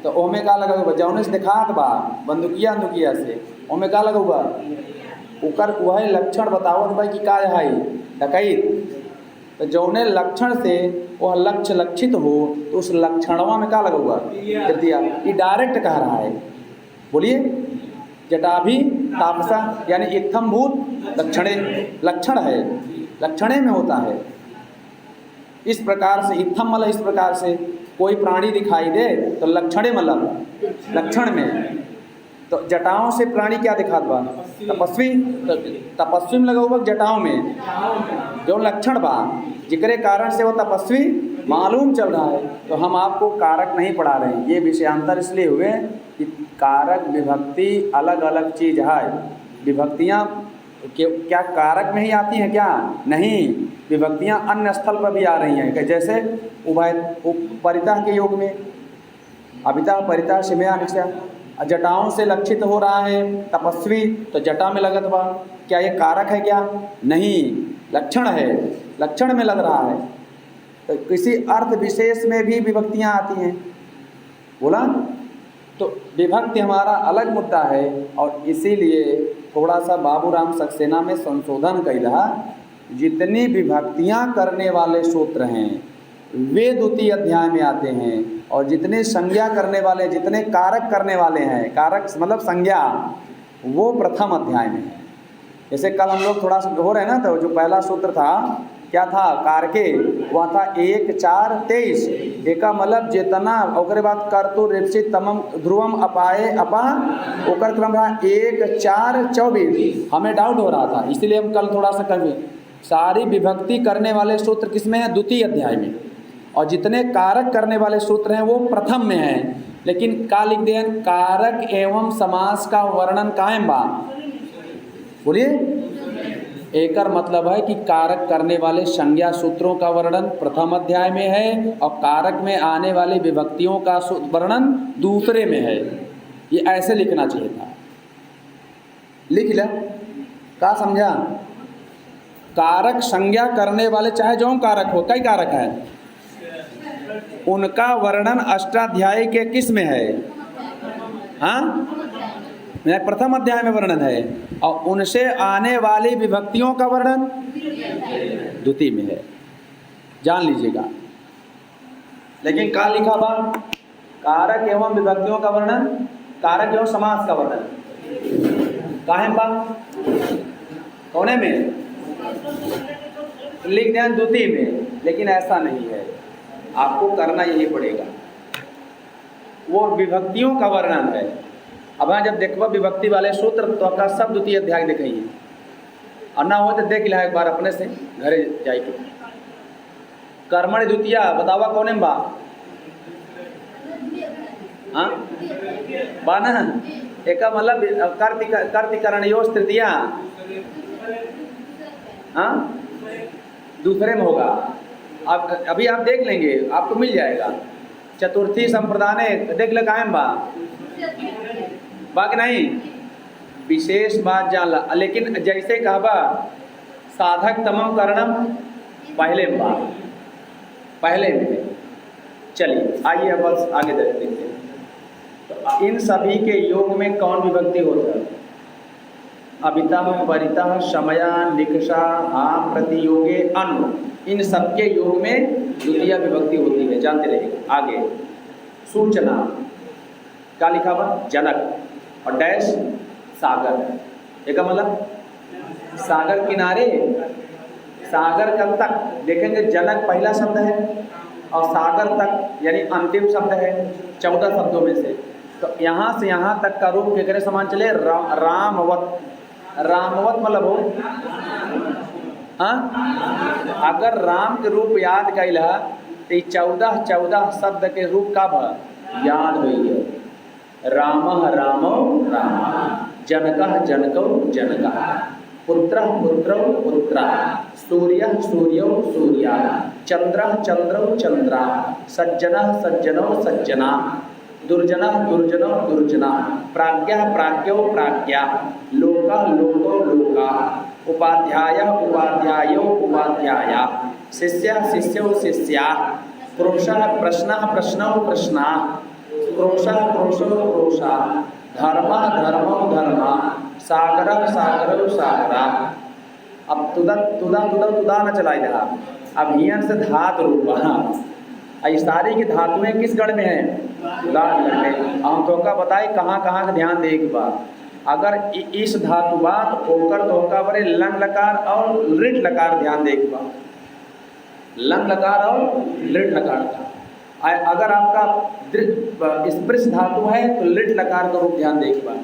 तो ओमे का लगा हुआ जौने से दिखात बा बंदूकिया से, ओमे का लगा हुआ ओकर वह लक्षण बतावत भाई कि का है डकैत। तो जौने लक्षण से वह लक्ष्य लक्षित हो तो उस लक्षणवा में का लगा हुआ तृतीया, ये डायरेक्ट कह रहा है। बोलिए, जटाभि तापसा यानी इत्थम भूत लक्षणे, लक्षण है, लक्षणे में होता है। इस प्रकार से इत्थम मतलब इस प्रकार से कोई प्राणी दिखाई दे तो लक्षणे मतलब लक्षण में, तो जटाओं से प्राणी क्या दिखात बा तपस्वी, तो तपस्वी में लगा हुआ जटाओं में जो लक्षण बा जिकरे कारण से वो तपस्वी मालूम चल रहा है। तो हम आपको कारक नहीं पढ़ा रहे हैं, ये विषयांतर इसलिए हुए कि कारक विभक्ति अलग अलग चीज़ है। विभक्तियाँ क्या कारक में ही आती हैं क्या? नहीं, विभक्तियाँ अन्य स्थल पर भी आ रही हैं, जैसे उभय परितः के योग में अभिता परितः शिमया निश्चय, जटाओं से लक्षित हो रहा है तपस्वी, तो जटा में लगत बा, क्या ये कारक है क्या? नहीं, लक्षण है, लक्षण में लग रहा है। तो किसी अर्थ विशेष में भी विभक्तियाँ आती हैं, बोला। तो विभक्ति हमारा अलग मुद्दा है, और इसीलिए थोड़ा सा बाबूराम सक्सेना में संशोधन कैला, जितनी विभक्तियाँ करने वाले सूत्र हैं वे द्वितीय अध्याय में आते हैं, और जितने संज्ञा करने वाले, जितने कारक करने वाले हैं, कारक मतलब संज्ञा, वो प्रथम अध्याय में है। जैसे कल हम लोग थोड़ा सा हो रहे हैं ना, तो जो पहला सूत्र था क्या था कारके, वह था 1 4 23, एक मतलब जितना, और बाद कर्तु रिप्सित तमम ध्रुवम अपाए अपा, ओकर क्रम रहा 1 4 24। हमें डाउट हो रहा था, इसलिए हम कल थोड़ा सा कर, सारी विभक्ति करने वाले सूत्र किसमें है? द्वितीय अध्याय में, और जितने कारक करने वाले सूत्र हैं वो प्रथम में हैं। लेकिन का लिख दिया, कारक एवं समास का वर्णन कायम बा। बोलिए, एकर मतलब है कि कारक करने वाले संज्ञा सूत्रों का वर्णन प्रथम अध्याय में है, और कारक में आने वाली विभक्तियों का वर्णन दूसरे में है। ये ऐसे लिखना चाहिए था, लिख ले, का समझा? कारक संज्ञा करने वाले चाहे जो कारक हो, कई कारक हैं, उनका वर्णन अष्टाध्याय के किस में है? हाँ, प्रथम अध्याय में वर्णन है, और उनसे आने वाली विभक्तियों का वर्णन द्वितीय में है, जान लीजिएगा। लेकिन का लिखा बा? कारक एवं विभक्तियों का वर्णन, कारक एवं समास का वर्णन काहे बा? कौने में? लिख दें द्वितीय में, लेकिन ऐसा नहीं है, आपको करना यही पड़ेगा। वो विभक्तियों का वर्णन है। अब जब देखो विभक्ति वाले सूत्र तो आपका सब द्वितीय अध्याय दिखाइए, और ना हो तो देख लिया एक बार अपने से घरे जाइए। कर्मण द्वितीय बतावा कौन बा? हाँ बा ना, एक मतलब कर्तिकरणयोस तृतीया, हाँ दूसरे में होगा। आप अभी आप देख लेंगे, आपको मिल जाएगा। चतुर्थी संप्रदाय देख ले कायम बा बाकी नहीं, विशेष बात जान ला। लेकिन जैसे कहबा साधक तमम करणम पहले बा, पहले में। चलिए आइए अब बस आगे देखते हैं। तो इन सभी के योग में कौन विभक्ति होता है? अभितः परितः शमया निकषा आ प्रतियोगे अनु, इन सबके योग में द्वितीय विभक्ति होती है, जानते रहिए। आगे सूचना क्या लिखा हुआ? जनक, और डैश सागर। एक मतलब सागर किनारे, सागर कब तक देखेंगे, जनक पहला शब्द है और सागर तक यानी अंतिम शब्द है 14 शब्दों में से। तो यहाँ से यहाँ तक का रूप कितने समान चले? रामवत, रामवत मतलब हो, हाँ अगर राम के रूप याद कैल तो 14 शब्द के रूप का याद हुई है। राम रामो राम, जनक जनकौ जनक, पुत्र पुत्रौ पुत्र, सूर्य सूर्यौ सूर्या, चंद्र चंद्रौ चंद्रा, सज्जन सज्जनौ सज्जना, दुर्जन दुर्जनौ दुर्जना, प्राज्ञ प्राज्ञौ प्राज्ञा, लोक लोको लोका, उपाध्याय उपाध्यायो उपाध्याया, शिष्य शिष्यो शिष्या, पुरुषः प्रश्नः प्रश्नौ प्रश्नाः, क्रोशः क्रोशो क्रोशा, धर्मः धर्मो धर्मा, सागरः सागरौ सागरा। अब तुदा तुदा तुदा तुदा न चलाई रहा। अब हियन से धातु रूप आई सारी की धातुएं किस गण में है? तुदा गण में। हम तो का बताए कहाँ कहाँ का ध्यान दे एक बार। अगर इस धातु बात ओकर धोखा बड़े लंग लकार और लिट लकार ध्यान दे एक बार। लंग लकार और लिट लकार का। अगर आपका स्पृश धातु है तो लिट लकार का रूप ध्यान दे एक बार।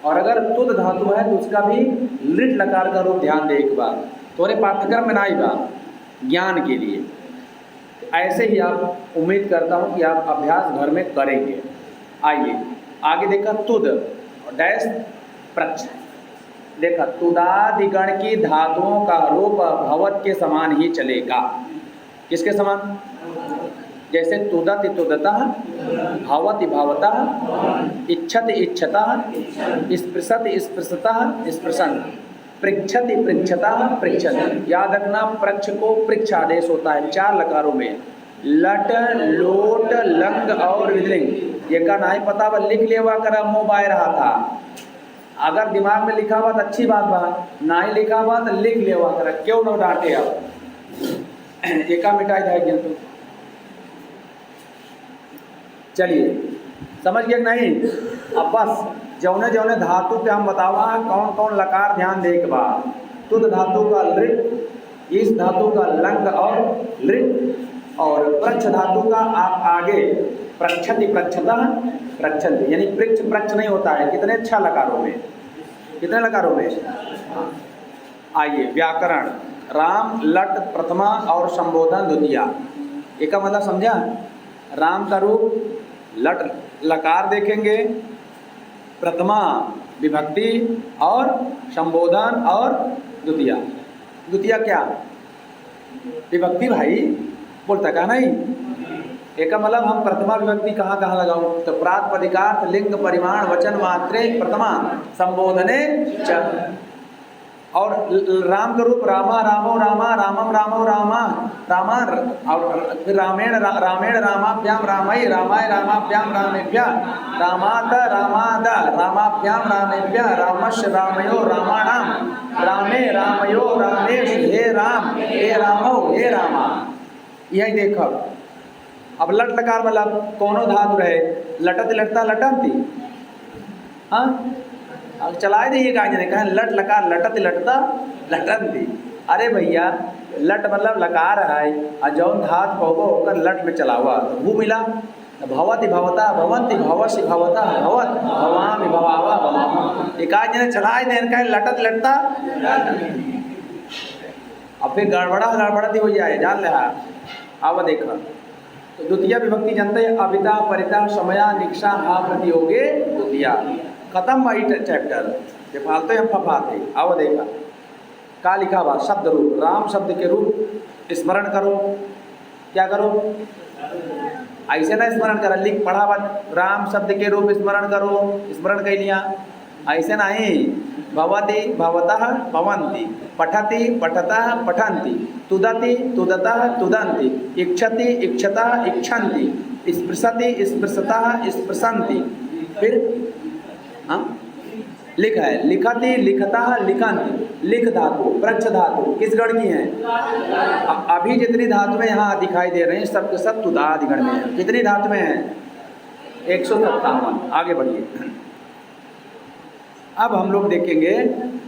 और अगर तुद धातु है तो उसका भी लिट लकार का रूप ध्यान दे एक बार। थोड़े पाठ्यक्रम में ना आएगा ज्ञान के लिए। ऐसे ही आप उम्मीद करता हूँ कि आप अभ्यास घर में करेंगे। आइए आगे देखा तुद डैश प्रच्छ। देखा तुदादिगण की धातुओं का रूप भवत के समान ही चलेगा। किसके समान? जैसे तुदति तुदतः, भवति भवतः, इच्छति इच्छतः, स्पृशति स्पृशतः स्पृशन, पृच्छति पृच्छतः पृच्छति। याद रखना प्रच्छ को पृच्छ आदेश होता है 4 लकारों में। लट लोट लंग और विदलिंग। ये का नहीं पता बा लिख लेवा कर मुँह बाय रहा था। अगर दिमाग में लिखा हुआ तो अच्छी बात बा, ना ही लिखा हुआ तो लिख लेवा कर। क्यों न डांटे आप एका मिटाई जाएगी तो। चलिए समझ गए नहीं? अब बस जौने जौने धातु पे हम बतावा कौन कौन लकार ध्यान दे के बाद। तुद धातु का लृट, इस धातु का लंग और लृट, और प्रच्छ धातु का आप आगे प्रच्छति प्रच्छता प्रच्छति, यानी पृच्छ प्रच्छ नहीं होता है। कितने 6 लकारों में, कितने लकारों में? आइए व्याकरण। राम लट प्रथमा और संबोधन द्वितीया। एक का मतलब समझा? राम का रूप लट लकार देखेंगे, प्रथमा विभक्ति और संबोधन और द्वितीया। द्वितीया क्या? विभक्ति भाई, बोलता क्या नहीं? एक का मतलब हम प्रथमा विभक्ति कहाँ कहाँ लगाऊं? तो प्रातिपदिकार्थ लिंग परिमाण वचन मात्रे प्रथमा संबोधने च। और राम का रूप रामा रामो रामा रामम रामो रामा रामा, और फिर रामेण रामेण रामाभ्याम रामई रामाय रामाभ्याम रामेभ्य रामात रामाद रामाभ्याम रामेभ्य रामस्य रामयो रामाणाम रामे रामयो रामेश हे राम हे रामो हे रामा। यही देखो। अब लट लकार मतलब कोनो धातु रहे, लटत लटता लटंती। हाँ अब चलाए दी गाय ने कहा लट लकार लटत लटता लटंती। अरे भैया लट मतलब लकार है और जौन धात पहोगो होकर लट में चलावा तो वो मिला। भवति भवता भवंती भवसी भवता भवत भवामि भवावा भवामा। एक आज ने चलाए दे कहा लटत लटता। अब फिर गड़बड़ती हो जाए जान ले। अब देखा तो द्वितीय विभक्ति जानते हैं अविता परिता समया निक्षा हा प्रतियोगे द्वितीया। खत्म भाई चैप्टर। ये फालतू हम फफाते। आओ देखा का लिखा हुआ शब्द रूप। राम शब्द के रूप स्मरण करो। क्या करो? ऐसे ना स्मरण कर लिख पढ़ा बात। राम शब्द के रूप स्मरण करो। स्मरण कर लिया ऐसे नहीं। भवति भवतः भवन्ति, पठति पठतः पठन्ति, तुदति तुदतः तुदन्ति, इच्छति इक्षतः इच्छन्ति, स्पृशति स्पृशतः स्पृशन्ति। फिर हाँ लिख है लिखति लिखता लिखंति। लिख धातु प्रच्छ धातु किस गण की है? अभी जितनी धातुएं यहाँ दिखाई दे रही हैं सब के सब तुदादि गण में है। कितनी धातुएं हैं? 157। आगे बढ़िए। अब हम लोग देखेंगे।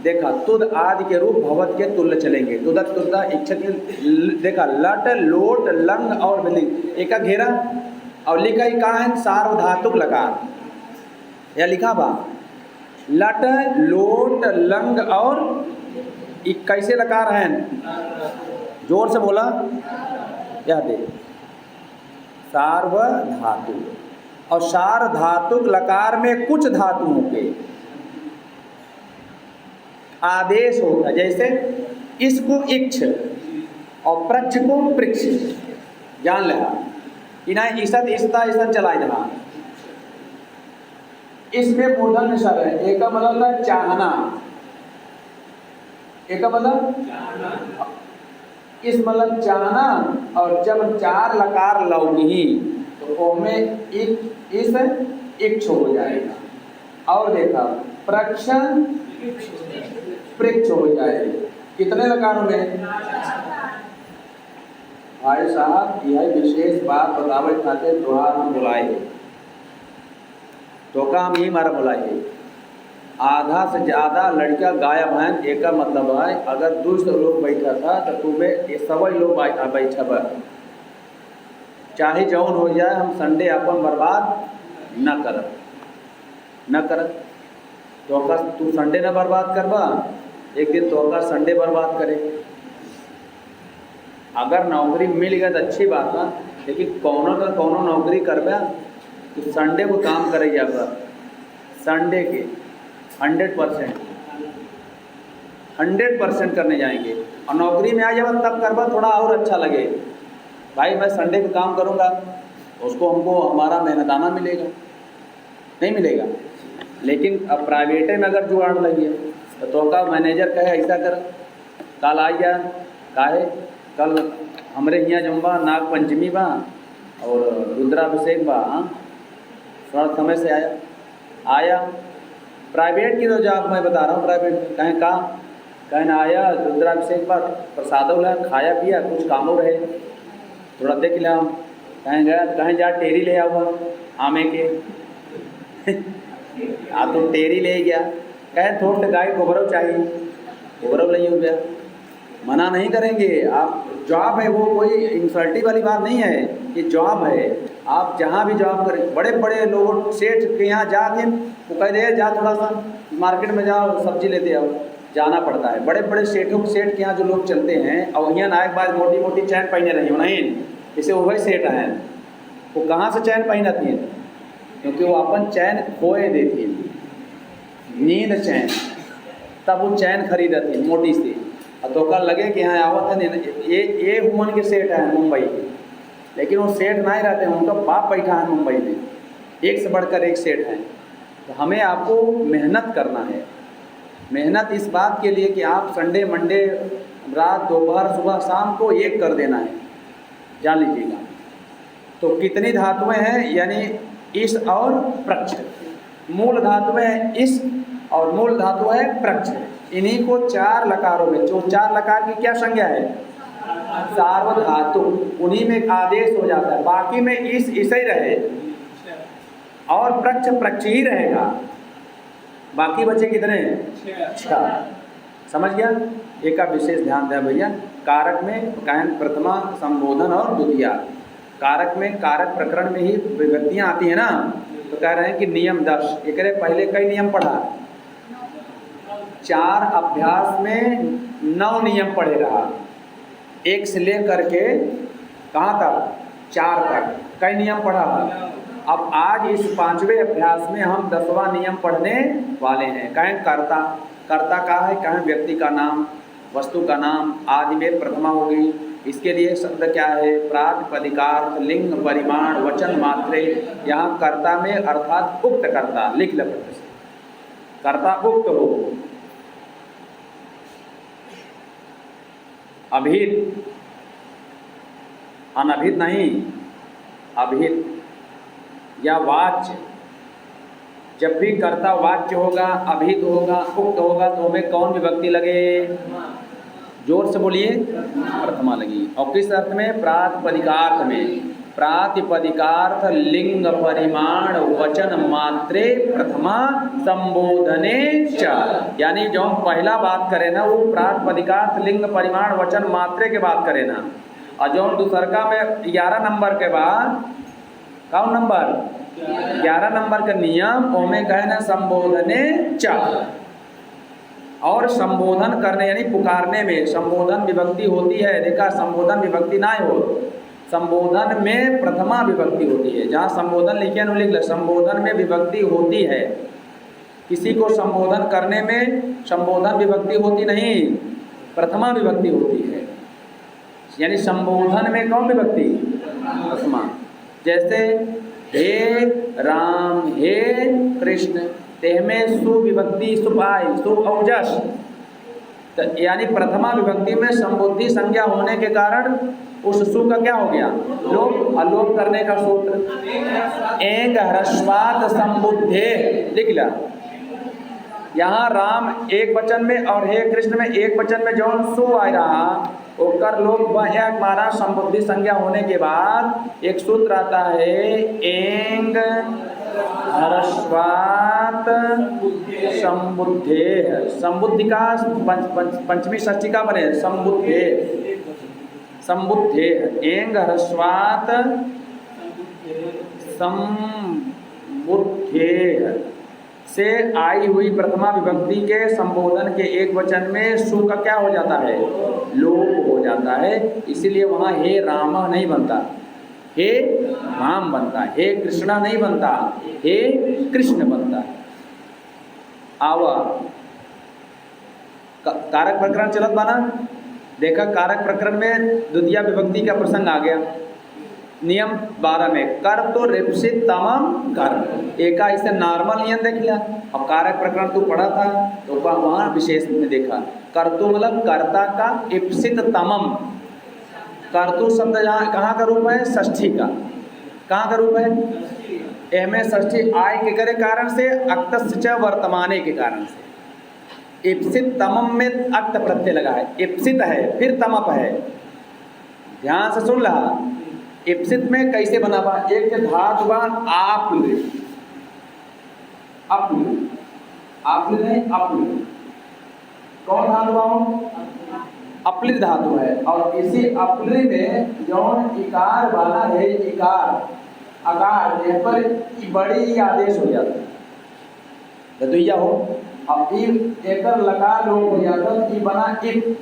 देखा तुद आदि के रूप भवत के तुल्य चलेंगे। तुदत तुदा इच्छति। देखा लट लोट लंग और विलिंग। एक का घेरा और लिखा ही कहाँ है? सार्वधातुक लकार। या लिखा बा लट लोट लंग और कैसे लकार हैं? जोर से बोला। यह दे सार्वधातु। और सार्वधातुक लकार में कुछ धातुओं के आदेश होता है। जैसे इसको इक्ष और प्रच्छ को पृक्ष। जान ले इन्हें ईसत ईसता ईसत चलाए जहाँ। इसमें मूर्धन्य स्वर है। एक का मतलब है चाहना। एक का मतलब इस मतलब चाहना, और जब चार लकार लौगी तो ओमे इस इक्ष हो जाएगा। और देखा प्रक्ष पृक्ष हो जाएगा। कितने लकारों में? भाई साहब यह विशेष बात बतावे खातिर त्योहार हम बुलाए, तो काम यही हमारा बुलाइए। आधा से ज़्यादा लड़कियां गायब हैं, एक मतलब है अगर 200 लोग बैठा था तो तुम्हें 100 लोग बैठा, चाहे जौन हो जाए, हम संडे अपन बर्बाद न कर। तो अगर तू संडे न बर्बाद करबा, एक दिन तो अगर संडे बर्बाद करे। अगर नौकरी मिल गया तो अच्छी बात है, लेकिन कौनो नौकरी करबा तो संडे को काम करे जाकर, संडे के 100% करने जाएंगे। और नौकरी में आ जाए तब करबा थोड़ा और अच्छा लगे, भाई मैं संडे को काम करूँगा, उसको हमको हमारा मेहनताना मिलेगा, नहीं मिलेगा। लेकिन अब प्राइवेटे में अगर जुगाड़ लगी है तो का मैनेजर कहे ऐसा कर, कल आ जा, काहे कल हमरे यहाँ जम्बा नाग पंचमी बा और रुद्राभिषेक बा, थोड़ा समय से आया। प्राइवेट की तो जॉब मैं बता रहा हूँ, प्राइवेट में कहें ना आया रुद्राभिषेक बा, प्रसाद ला खाया पिया, कुछ कामों रहे थोड़ा देख लिया, हम कहें जा टेरी ले आऊँगा आमे के आप तो टेरी ले गया, कहें थोड़ा गाय गोबरव चाहिए, गोबरव ले हो गया, मना नहीं करेंगे। आप जॉब है, वो कोई इंसल्टी वाली बात नहीं है, ये जॉब है। आप जहाँ भी जॉब करें, बड़े बड़े लोग सेठ के यहाँ जाते हैं, वो कह दे जा थोड़ा सा मार्केट में जाओ सब्जी लेते आओ, जाना पड़ता है। बड़े बड़े सेठ के यहाँ जो लोग चलते हैं, और यहाँ ना एक बार मोटी मोटी चैन पहने रही हो नहीं, इसे वही सेठ हैं, वो कहाँ से चैन पहनती हैं? क्योंकि वो अपन चैन खोए देती है, नींद चैन, तब वो चैन खरीदती है मोटी सी, और तो कल लगे कि यहाँ आवत है ये हुमन के सेठ हैं मुंबई के, लेकिन वो सेठ नहीं रहते हैं, उनका बाप बैठा है मुंबई में, एक से बढ़कर एक सेठ हैं। तो हमें आपको मेहनत करना है, मेहनत इस बात के लिए कि आप संडे मंडे रात दोपहर सुबह शाम को एक कर देना है, जान लीजिएगा। तो कितनी धातुएं हैं? यानी इस और प्रक्ष, मूल धातु है इस और मूल धातु है प्रक्ष। इन्हीं को चार लकारों में, जो चार लकार की क्या संज्ञा है? सार्वधातु, उन्हीं में आदेश हो जाता है, बाकी में इस इसे ही रहे और प्रक्ष ही रहेगा, बाकी बचे कितने? 6। समझ गया? एक का विशेष ध्यान दें भैया, कारक में कहन प्रथमा, संबोधन और द्वितीया। कारक में, कारक प्रकरण में ही विभक्तियाँ आती हैं ना, तो कह रहे हैं कि नियम 10, एक पहले कई नियम पढ़ा, 4 अभ्यास में 9 नियम पढ़े रहा, 1 से लेकर के कहाँ तक? 4 तक कई नियम पढ़ा। अब आज इस 5वें अभ्यास में हम 10वां नियम पढ़ने वाले हैं। कहें कर्ता, कर्ता का है, कहें व्यक्ति का नाम, वस्तु का नाम, आदि में प्रथमा होगी। इसके लिए शब्द क्या है? प्रातिपदिकार्थ, लिंग, परिमाण, वचन, मात्रे। यहाँ कर्ता में अर्थात उक्त कर्ता, लिख लो, कर्ता उक्त हो, अभिहित, अनभिहित नहीं, अभिहित या वाच्य। जब भी कर्ता वाच्य होगा, अभिहित होगा, उक्त होगा, तो हमें कौन विभक्ति लगे? जोर से बोलिए, प्रथमा लगी। और किस अर्थ में? प्रातिपदिकार्थ में। प्रातिपदिकार्थ, लिंग, परिमाण, वचन, मात्रे, प्रथमा, संबोधने च। यानी जो हम पहला बात करें ना, वो प्रातिपदिकार्थ, लिंग, परिमाण, वचन, मात्रे के बात करें ना, और जो दूसरका में 11 नंबर के बाद, कौन नंबर? 11 नंबर का नियम ओमे कहना संबोधने च। और संबोधन करने यानी पुकारने में संबोधन विभक्ति होती है। देखा, संबोधन विभक्ति ना हो, संबोधन में प्रथमा विभक्ति होती है। जहाँ संबोधन लिखे न लिख ले, संबोधन में विभक्ति होती है। किसी को संबोधन करने में संबोधन विभक्ति होती नहीं, प्रथमा विभक्ति होती है। यानी संबोधन में कौन विभक्ति? प्रथमा। जैसे हे राम, हे कृष्ण, तेह में सु विभक्ति सुपाई, सु औजस, तो यानी प्रथमा विभक्ति में संबुद्धि संज्ञा होने के कारण उस सु का क्या हो गया, लोप। अलोप करने का सूत्र एंग ह्रस्वात संबुद्धे लिख लिया। यहाँ राम एक वचन में और हे कृष्ण में एक वचन में जो सु आ रहा ओकर लोप वह माना संबुद्धि संज्ञा होने के बाद एक सूत्र आता है एंग ह्रस्वात संबुद्धे। संबुद्धि का पंचमी षष्ठी का बने संबुद्धे, संबुद्धे एंग ह्रस्वात संबुद्धे से आई हुई प्रथमा विभक्ति के संबोधन के एक वचन में सु का क्या हो जाता है, लोप हो जाता है। इसीलिए वहाँ हे राम नहीं बनता, हे राम बनता, हे कृष्णा नहीं बनता, हे कृष्ण बनता। आवा कारक प्रकरण चलत बना, देखा कारक प्रकरण में द्वितीय विभक्ति का प्रसंग आ गया। नियम 12 में कर तो रिप्सित तमम कर, एका इसे नॉर्मल नियम देख लिया। अब कारक प्रकरण तू पढ़ा था तो वहाँ विशेष में देखा कर्तु मतलब कर्ता का, इप्सित तमम कर्तु शब्द यहाँ कहाँ का रूप है, षष्ठी का। कहाँ का रूप है, एमे षष्ठी आय के करे कारण से अक्तस्य च वर्तमाने के कारण से। इप्सित तमम में अक्त प्रत्यय लगा है, इप्सित है फिर तमप है। ध्यान से सुन रहा, इप्सित में कैसे बना हुआ, एक धातु बा आपले, अपले, आपले नहीं अपले, कौन धातु बा, अपलित धातु है। और इसी अपले में जौन इकार वाला है, इकार अकार यहाँ पर बड़ी आदेश हो जाता है लदुइया हो। अब एकर लकार लोग हो जाता है, बना इप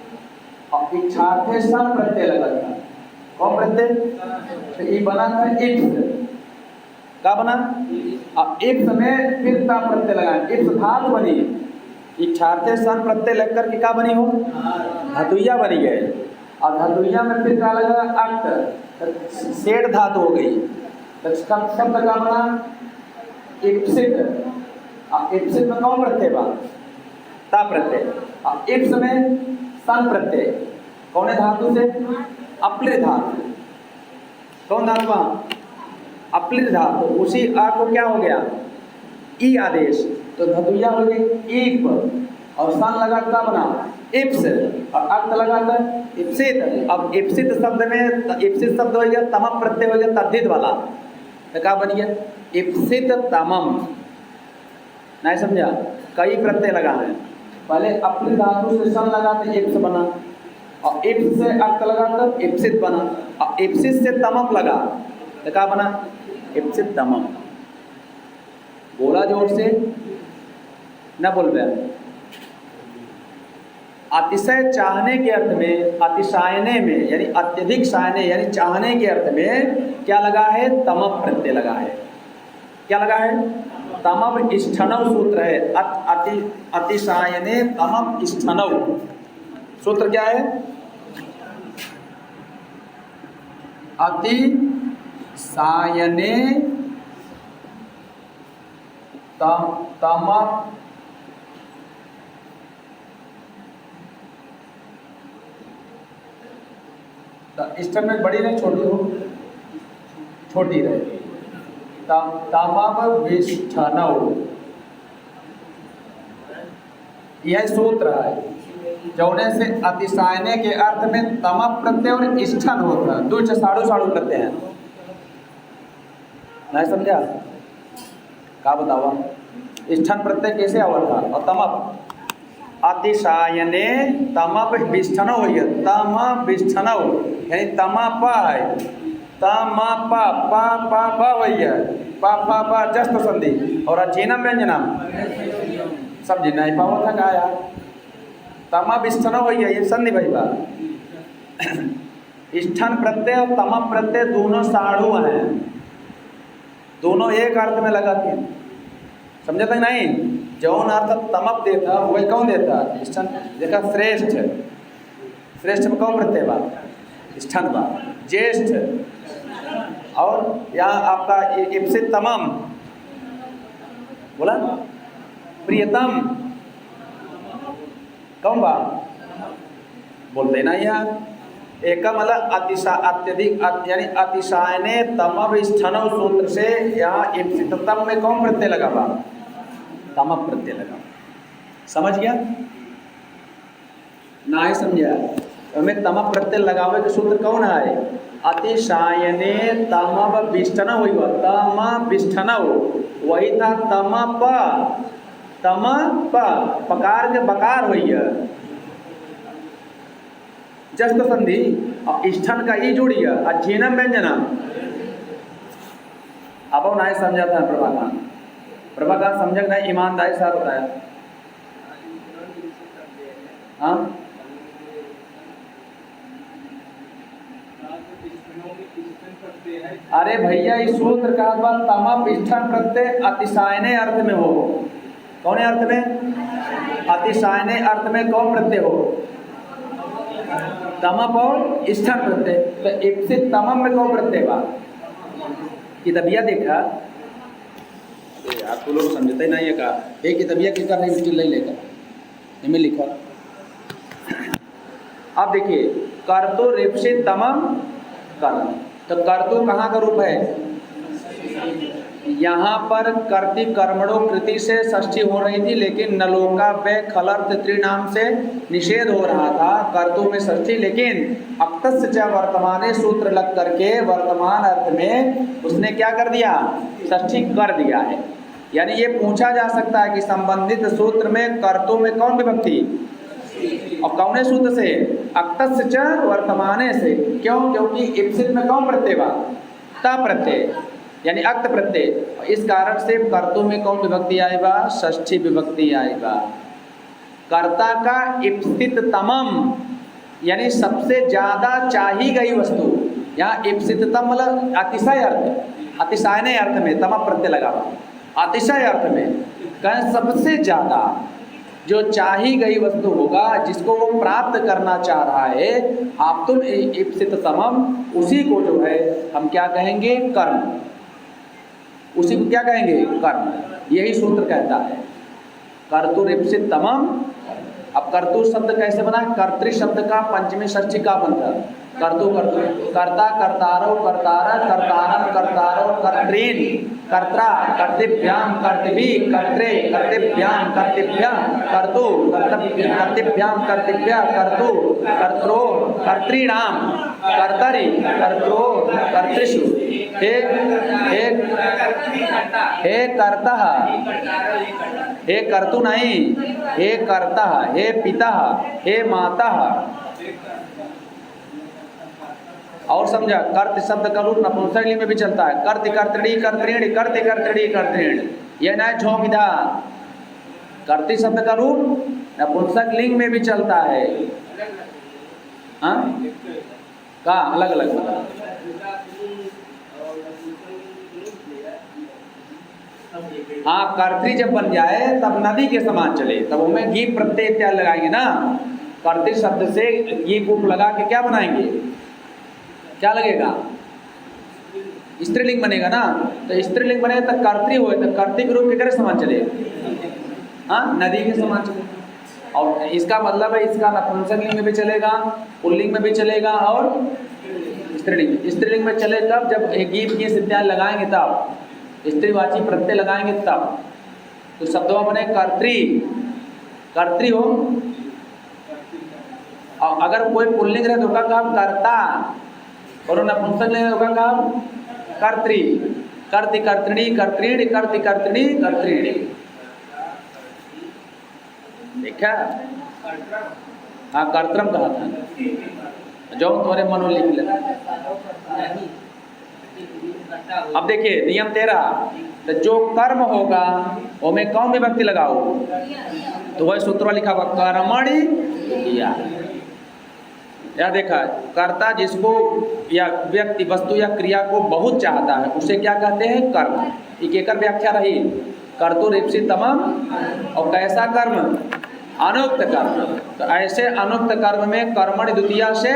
और इच्छार्थे सन प्रत्यय लगा था। कौन प्रत्यय, तो ये बना था इप्स, का बना अब इप्स में फिर ता प्रत्यय लगाए, इप्स धातु बनी, इच्छार्थे सन प्रत्यय लगकर के का बनी हो, धातुइया बनी गए। और धातुइया में फिर क्या लगा, अक्त, सेठ धातु हो गई। तो शब्द का बना इप्सित, इप्सित में कौन प्रत्यय बा, ता प्रत्यय। इप्स में सन प्रत्यय, कौन है धातु से, अपलित धातु। कौन धातु वहाँ, अपलित धातु। उसी आ को क्या हो गया, ई आदेश, तो धातुया हो गई ई पर और सन लगा क्या बना, इप्स, और अर्थ लगा कर इप्सित। अब इप्सित शब्द में इप्सित शब्द हो गया, तमम प्रत्यय हो गया तद्धित वाला, तो क्या बन गया इप्सित तमम। नहीं समझा, कई प्रत्यय लगा है, पहले अपलित धातु से सन लगा तो इप्स बना, और इप्स से अर्थ लगा तो इप्सित बना, और इप्सित से तमम लगा तो क्या बना इप्सित तमम। बोला जोर से न बोल रहे। अतिशय चाहने के अर्थ में, अतिशायने में यानी अत्यधिक शायने यानी चाहने के अर्थ में क्या लगा है, तमप प्रत्यय लगा है। क्या लगा है, तमप इष्ठनव सूत्र है। अतिशायने तमप इष्ठनव सूत्र क्या है, अतिशायने तमप स्टर में बड़ी नहीं छोटी हो, छोटी रहे, तमप विष्ठनव, यह सूत्र है। जौने से अतिशायने के अर्थ में तमप प्रत्यय और इष्ठन होता है, दो साड़ू साड़ू प्रत्यय हैं। नहीं समझा, क्या बतावा इष्ठन प्रत्यय कैसे आवा था, और तमप अतिशायने तमप विष्ठनव हो गया, तम विष्ठनव यानी तमपा है, तमपा पा पा पा हो गया, पा पा पा जस्त संधि और अचीनम व्यंजनम, समझी नहीं पावा था क्या यार, तमा विष्ठनव हो गया, ये संधि भाई बात। इष्ठन प्रत्यय और तमप प्रत्यय दोनों साढ़ू हैं, दोनों एक अर्थ में लगाते हैं, समझे तक नहीं। जौन अर्थ तमप देता वही कौन देता, इष्ठन। देखा श्रेष्ठ, श्रेष्ठ में कौन प्रत्यय बा, इष्ठन बा। ज्येष्ठ, और यहाँ आपका इप्सित तमम बोला, प्रियतम कौन बा, बोलते ना यार। एकम मतलब अत्यधिक यानी अतिशायने तमविष्ठनव सूत्र से यहाँ इप्सिततम में कौन प्रत्यय लगा हुआ? तम प्रत्यय लगा। समझ गया ना? ही समझा? हमें तम प्रत्यय लगावे के सूत्र कौन है? अतिशायने तमव विष्ठनव, तम विष्ठनव वही था। तम प पकार के बकार हुई है जस्ट संधि और स्थन का ई जोड़ी है अजीनम व्यंजनम। अब ना समझा था प्रभाकांत समझ नहीं, ईमानदारी से बताया। हाँ अरे भैया इस सूत्र का तम पिष्ठन प्रत्यय अतिशायने अर्थ में हो। कौन अर्थ में? अतिशायने अर्थ में कौन प्रत्यय हो? तमप और स्थन प्रत्यय। तो इप्सित तमम में कौन प्रत्यय बा? किताबिया देखा आप तो लोग समझते ही नहीं है। एक किताबिया की कर नहीं लेकर इनमें लिखा। अब देखिए कर्तु रिप्सित तमम कर्म। तो कर्तु कहाँ का रूप है? यहाँ पर कर्ति कर्मणों कृति से षष्ठी हो रही थी, लेकिन नलोका व खलर्थ त्रिनाम से निषेध हो रहा था कर्तु में षष्ठी। लेकिन अक्तस्य च वर्तमाने सूत्र लग करके वर्तमान अर्थ में उसने क्या कर दिया? षष्ठी कर दिया है। यानी ये पूछा जा सकता है कि संबंधित सूत्र में कर्तु में कौन विभक्ति और कौन सूत्र से? अक्तस्य च वर्तमाने से। क्यों? क्योंकि इप्सित में कौन प्रत्यय बा? ता प्रत्यय यानी अक्त प्रत्यय। इस कारण से कर्तु में कौन विभक्ति आएगा? षष्ठी विभक्ति आएगा। कर्ता का इप्सित तमम यानी सबसे ज्यादा चाही गई वस्तु। यहाँ इप्सिततम मतलब अतिशय अर्थ, अतिशायने अर्थ में तम प्रत्यय लगा हुआ। अतिशय अर्थ में कहें सबसे ज्यादा जो चाही गई वस्तु होगा, जिसको वो प्राप्त करना चाह रहा है, आप तुम इप्सित तमम, उसी को जो है हम क्या कहेंगे? कर्म। उसी को क्या कहेंगे? कर्म। यही सूत्र कहता है कर्तु इप्सित तमम। अब कर्तु शब्द कैसे बना? कर्तृ शब्द का पंचमी षष्ठी का बनता? कर्तु कर्तु कर्ता कर्तारो कर्तारा कर्तारम कर्तारो कर्त्रीन कर्त्रा कर्तृभ्याम कर्तृभि कर्त्रे कर्तृभ्याम कर्तृभ्या कर्तु कर्तृभ्याम कर्तृभ्या कर्तु कर्त्रो कर्तॄणाम कर्तरि कर्त्रो कर्तृषु। हे कर्ता, हे कर्तु नहीं, हे कर्ता, हे पिता, हे माता। और समझा? कर्त शब्द का रूप नपुंसकलिंग में भी चलता है। कर्ति कर्तृणी कर्तृणी कर्ति कर्तृणी कर्तृण। यह ना झोंकदा। कर्ति शब्द का रूप नपुंसकलिंग में भी चलता है। हाँ का अलग अलग बता। हाँ कर्तृ जब बन जाए तब नदी के समान चले, तब उनमें गी प्रत्यय इत्यादि लगाएंगे ना। कर्तृ शब्द से गी गुप लगा के क्या बनाएंगे? क्या लगेगा? स्त्रीलिंग बनेगा ना। तो स्त्रीलिंग बने तो कर्तृ हो, तो कर्तृ के रूप के समान चले? हाँ नदी के समान चले। और इसका मतलब है इसका नपुंसकलिंग में भी चलेगा, पुल्लिंग में भी चलेगा और स्त्रीलिंग में चले तब जब गीत की इत्यादि लगाएंगे, तब स्त्रीवाची प्रत्यय लगाएंगे तब तो शब्दों बने कर्तृ हो। और अगर कोई पुल्लिंग रहे तो का काम कर्ता और नपुंसक ले होगा काम कर्तृ। कर्ति कर्तृणी कर्तृणी कर्ति कर्तृणी कर्तृणी। देखा? हाँ कर्तृम कहा था जो तुम्हारे मनो लिख ले। अब देखिए नियम 13, तो जो कर्म होगा वो में कौन विभक्ति लगाओ? तो वही सूत्र लिखा हुआ कर्मणि किया। यह देखा कर्ता जिसको या व्यक्ति वस्तु या क्रिया को बहुत चाहता है उसे क्या कहते हैं? कर्म। एक व्याख्या रही कर्तु रिप्सित तमम। और कैसा कर्म? अनुक्त कर्म। तो ऐसे अनुक्त कर्म में कर्मणि द्वितीया से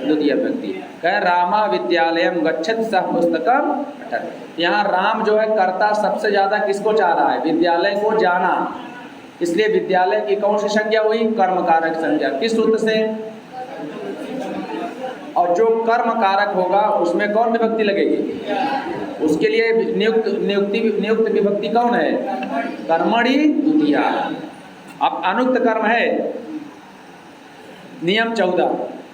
द्वितीय व्यक्ति कह रामा विद्यालयम गच्छत सह पुस्तकम पठत्। यहाँ राम जो है कर्ता सबसे ज्यादा किसको चाह रहा है? विद्यालय को जाना। इसलिए विद्यालय की कौन सी संज्ञा हुई? कर्म कारक संज्ञा। किस सूत्र से? और जो कर्म कारक होगा उसमें कौन विभक्ति लगेगी? उसके लिए नियुक्त विभक्ति कौन है? कर्मणि द्वितीया। अब अनुक्त कर्म है। नियम 14,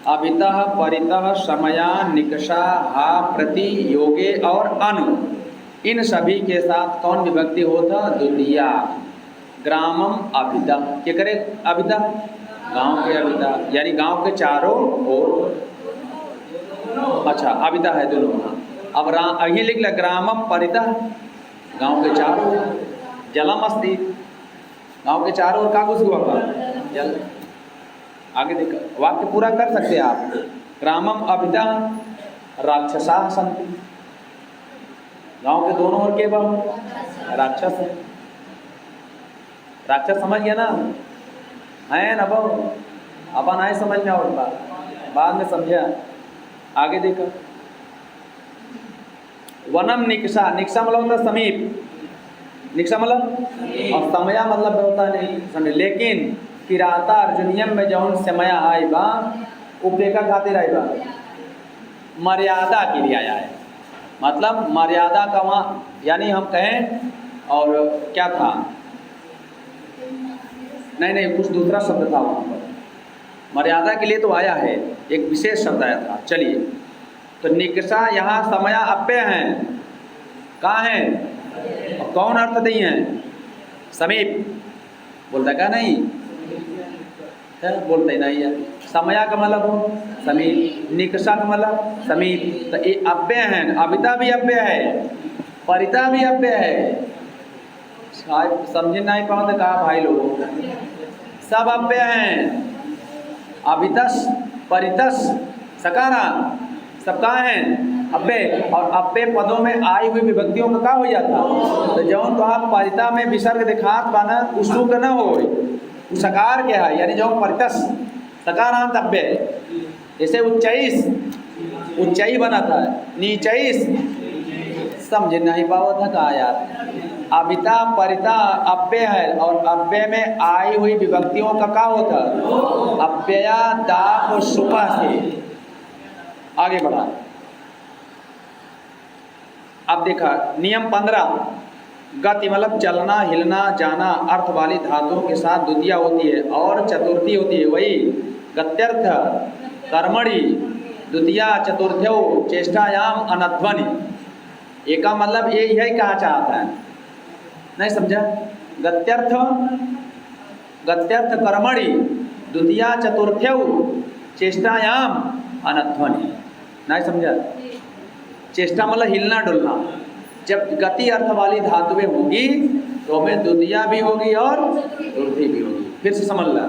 अभितः परितः समया निकषा हा प्रति योगे और अनु, इन सभी के साथ कौन विभक्ति होता? द्वितीया। ग्रामम अभिदा, क्या करे? अभिदा, गांव के अभिदा, यानी गांव के चारों ओर। अच्छा, अभिदा है दोनों। अब यही लिख ले, ग्रामम परितः, गांव के चारों ओर। जलम अस्ति, गांव के चारों ओर का कुछ हुआ? जल। आगे देखो, वाक्य पूरा कर सकते हैं आप। ग्रामम अभिदा राक्षसा सन्ति, गांव के दोनों ओर के राक्षस है। राक्षस समझ गया ना? है ना बहु? अपन आए समझ में, और बाद में समझा। आगे देखो, वनम निकषा, निकषा मतलब होता समीप, निकषा मतलब, और समया मतलब होता नहीं समय। लेकिन किराता अर्जुनियम में जौन समया आई बा, उपदेका खातिर आई बा, मर्यादा के लिए आया है। मतलब मर्यादा का वहाँ, यानी हम कहें, और क्या था? नहीं, कुछ दूसरा शब्द था वहाँ पर। मर्यादा के लिए तो आया है, एक विशेष शब्द आया था। चलिए, तो निकषा यहाँ समया अप्य हैं। कहाँ हैं? और कौन अर्थ नहीं है? समीप। बोलता क्या नहीं है? बोलते ही नहीं है। समया का मतलब हो समीप, निकषा का मतलब समीप। तो ये अव्यय है। अभिता भी अव्यय है, परिता भी अव्यय है। समझ नहीं पाओ तो कहा भाई लोग, सब अव्यय हैं। अभितस, परितस, सकारा, सब कहाँ हैं? अव्यय। और अव्यय पदों में आई हुई विभक्तियों का क्या हो जाता? तो जौन तो आप परिता में विसर्ग दिखात बाना, उसू का न हो, सकार क्या है? यानी जो परितस, सकारांत अव्यय। जैसे उच्चैस, उच्चई बना था, नीचैस, समझ नहीं पावा था कहा यार। अभिता परिता अव्यय है, और अव्यय में आई हुई विभक्तियों का क्या होता? अव्यया दाप सुपा से। आगे बढ़ा, अब देखा नियम 15, गति मतलब चलना, हिलना, जाना अर्थ वाली धातुओं के साथ द्वितीया होती है और चतुर्थी होती है। वही गत्यर्थ कर्मणि द्वितीया चतुर्थ्यो चेष्टायाम अनध्वनि। एक का मतलब ये यही कहा चाहता है, नहीं समझा? गत्यर्थ, गत्यर्थ कर्मणि द्वितीया चतुर्थ्यो चेष्टायाम अनध्वनि। नहीं समझा? चेष्टा मतलब हिलना डुलना। जब गति अर्थ वाली धातुएं होंगी तो हमें द्वितीया भी होगी और चतुर्थी भी होगी। फिर से समझ ला,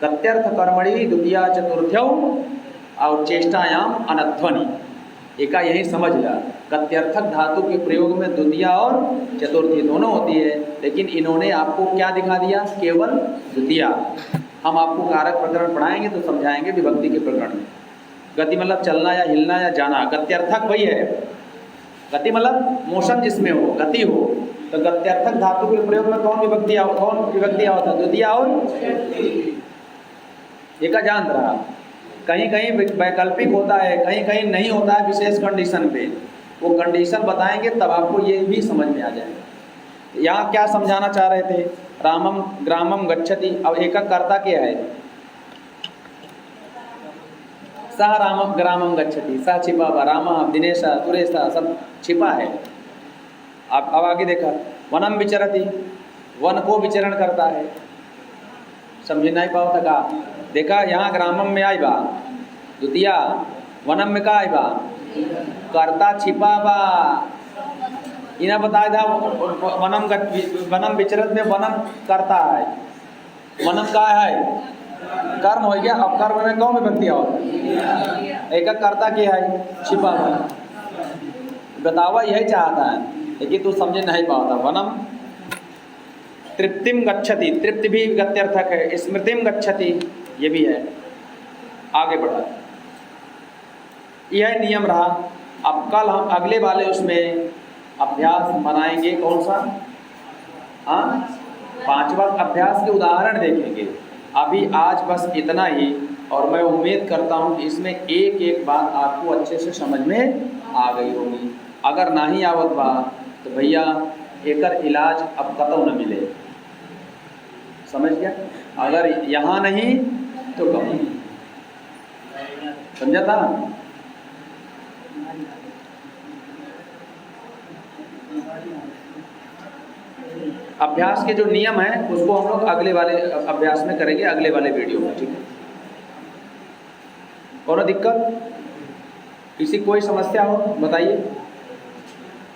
गत्यर्थ कर्मणि द्वितीया चतुर्थ्यो और चेष्टायाम अनध्वनि। एका यही समझ ला, गत्यर्थक धातु के प्रयोग में द्वितीया और चतुर्थी दोनों होती है, लेकिन इन्होंने आपको क्या दिखा दिया? केवल द्वितीया। हम आपको कारक प्रकरण पढ़ाएंगे तो समझाएंगे विभक्ति के प्रकरण में। गति मतलब चलना या हिलना या जाना, गत्यर्थक वही है। गति मतलब मोशन जिसमें हो, गति हो। तो गत्यर्थक धातु के प्रयोग में कौन विभक्ति होता है? द्वितीया और एक जान रहा। कहीं कहीं वैकल्पिक होता है, कहीं कहीं नहीं होता है, विशेष कंडीशन पे। वो कंडीशन बताएंगे तब आपको ये भी समझ में आ जाएगा। यहाँ क्या समझाना चाह रहे थे? रामम ग्रामम गच्छति। अब एक कर्ता क्या है? सह रामम ग्रामम गच्छति, सह छिपा हुआ, राम दिनेश सुरेश सब छिपा है। अब आगे देखा, वनम विचरति, वन को विचरण करता है। समझ नहीं पाओ था? देखा यहाँ ग्रामम में आई बा द्वितीया, वनम में का आई बा कर्ता छिपा बा। इन्हें बताया था वनम विचरत में वनम करता है, वनम का है कर्म हो गया। अब कर्म में कौन विभक्ति हो? एक कर्ता की है छिपा हुआ। बतावा यही चाहता है, लेकिन तू समझे नहीं पाता। वनम तृप्तिम गच्छति, तृप्ति भी गत्यर्थक है। स्मृतिम गच्छति ये भी है। आगे बढ़ा, यह नियम रहा। अब कल हम अगले वाले उसमें अभ्यास बनाएंगे। कौन सा? हाँ, पांचवा अभ्यास के उदाहरण देखेंगे। अभी आज बस इतना ही, और मैं उम्मीद करता हूँ कि इसमें एक एक बात आपको अच्छे से समझ में आ गई होगी। अगर ना ही आवत बा तो भैया एकर इलाज अब कतौ न मिले, समझ गया? अगर यहाँ नहीं तो कहूँ, समझा था? अभ्यास के जो नियम हैं उसको हम लोग अगले वाले अभ्यास में करेंगे, अगले वाले वीडियो में, ठीक है? कोनो दिक्कत? किसी कोई समस्या हो बताइए।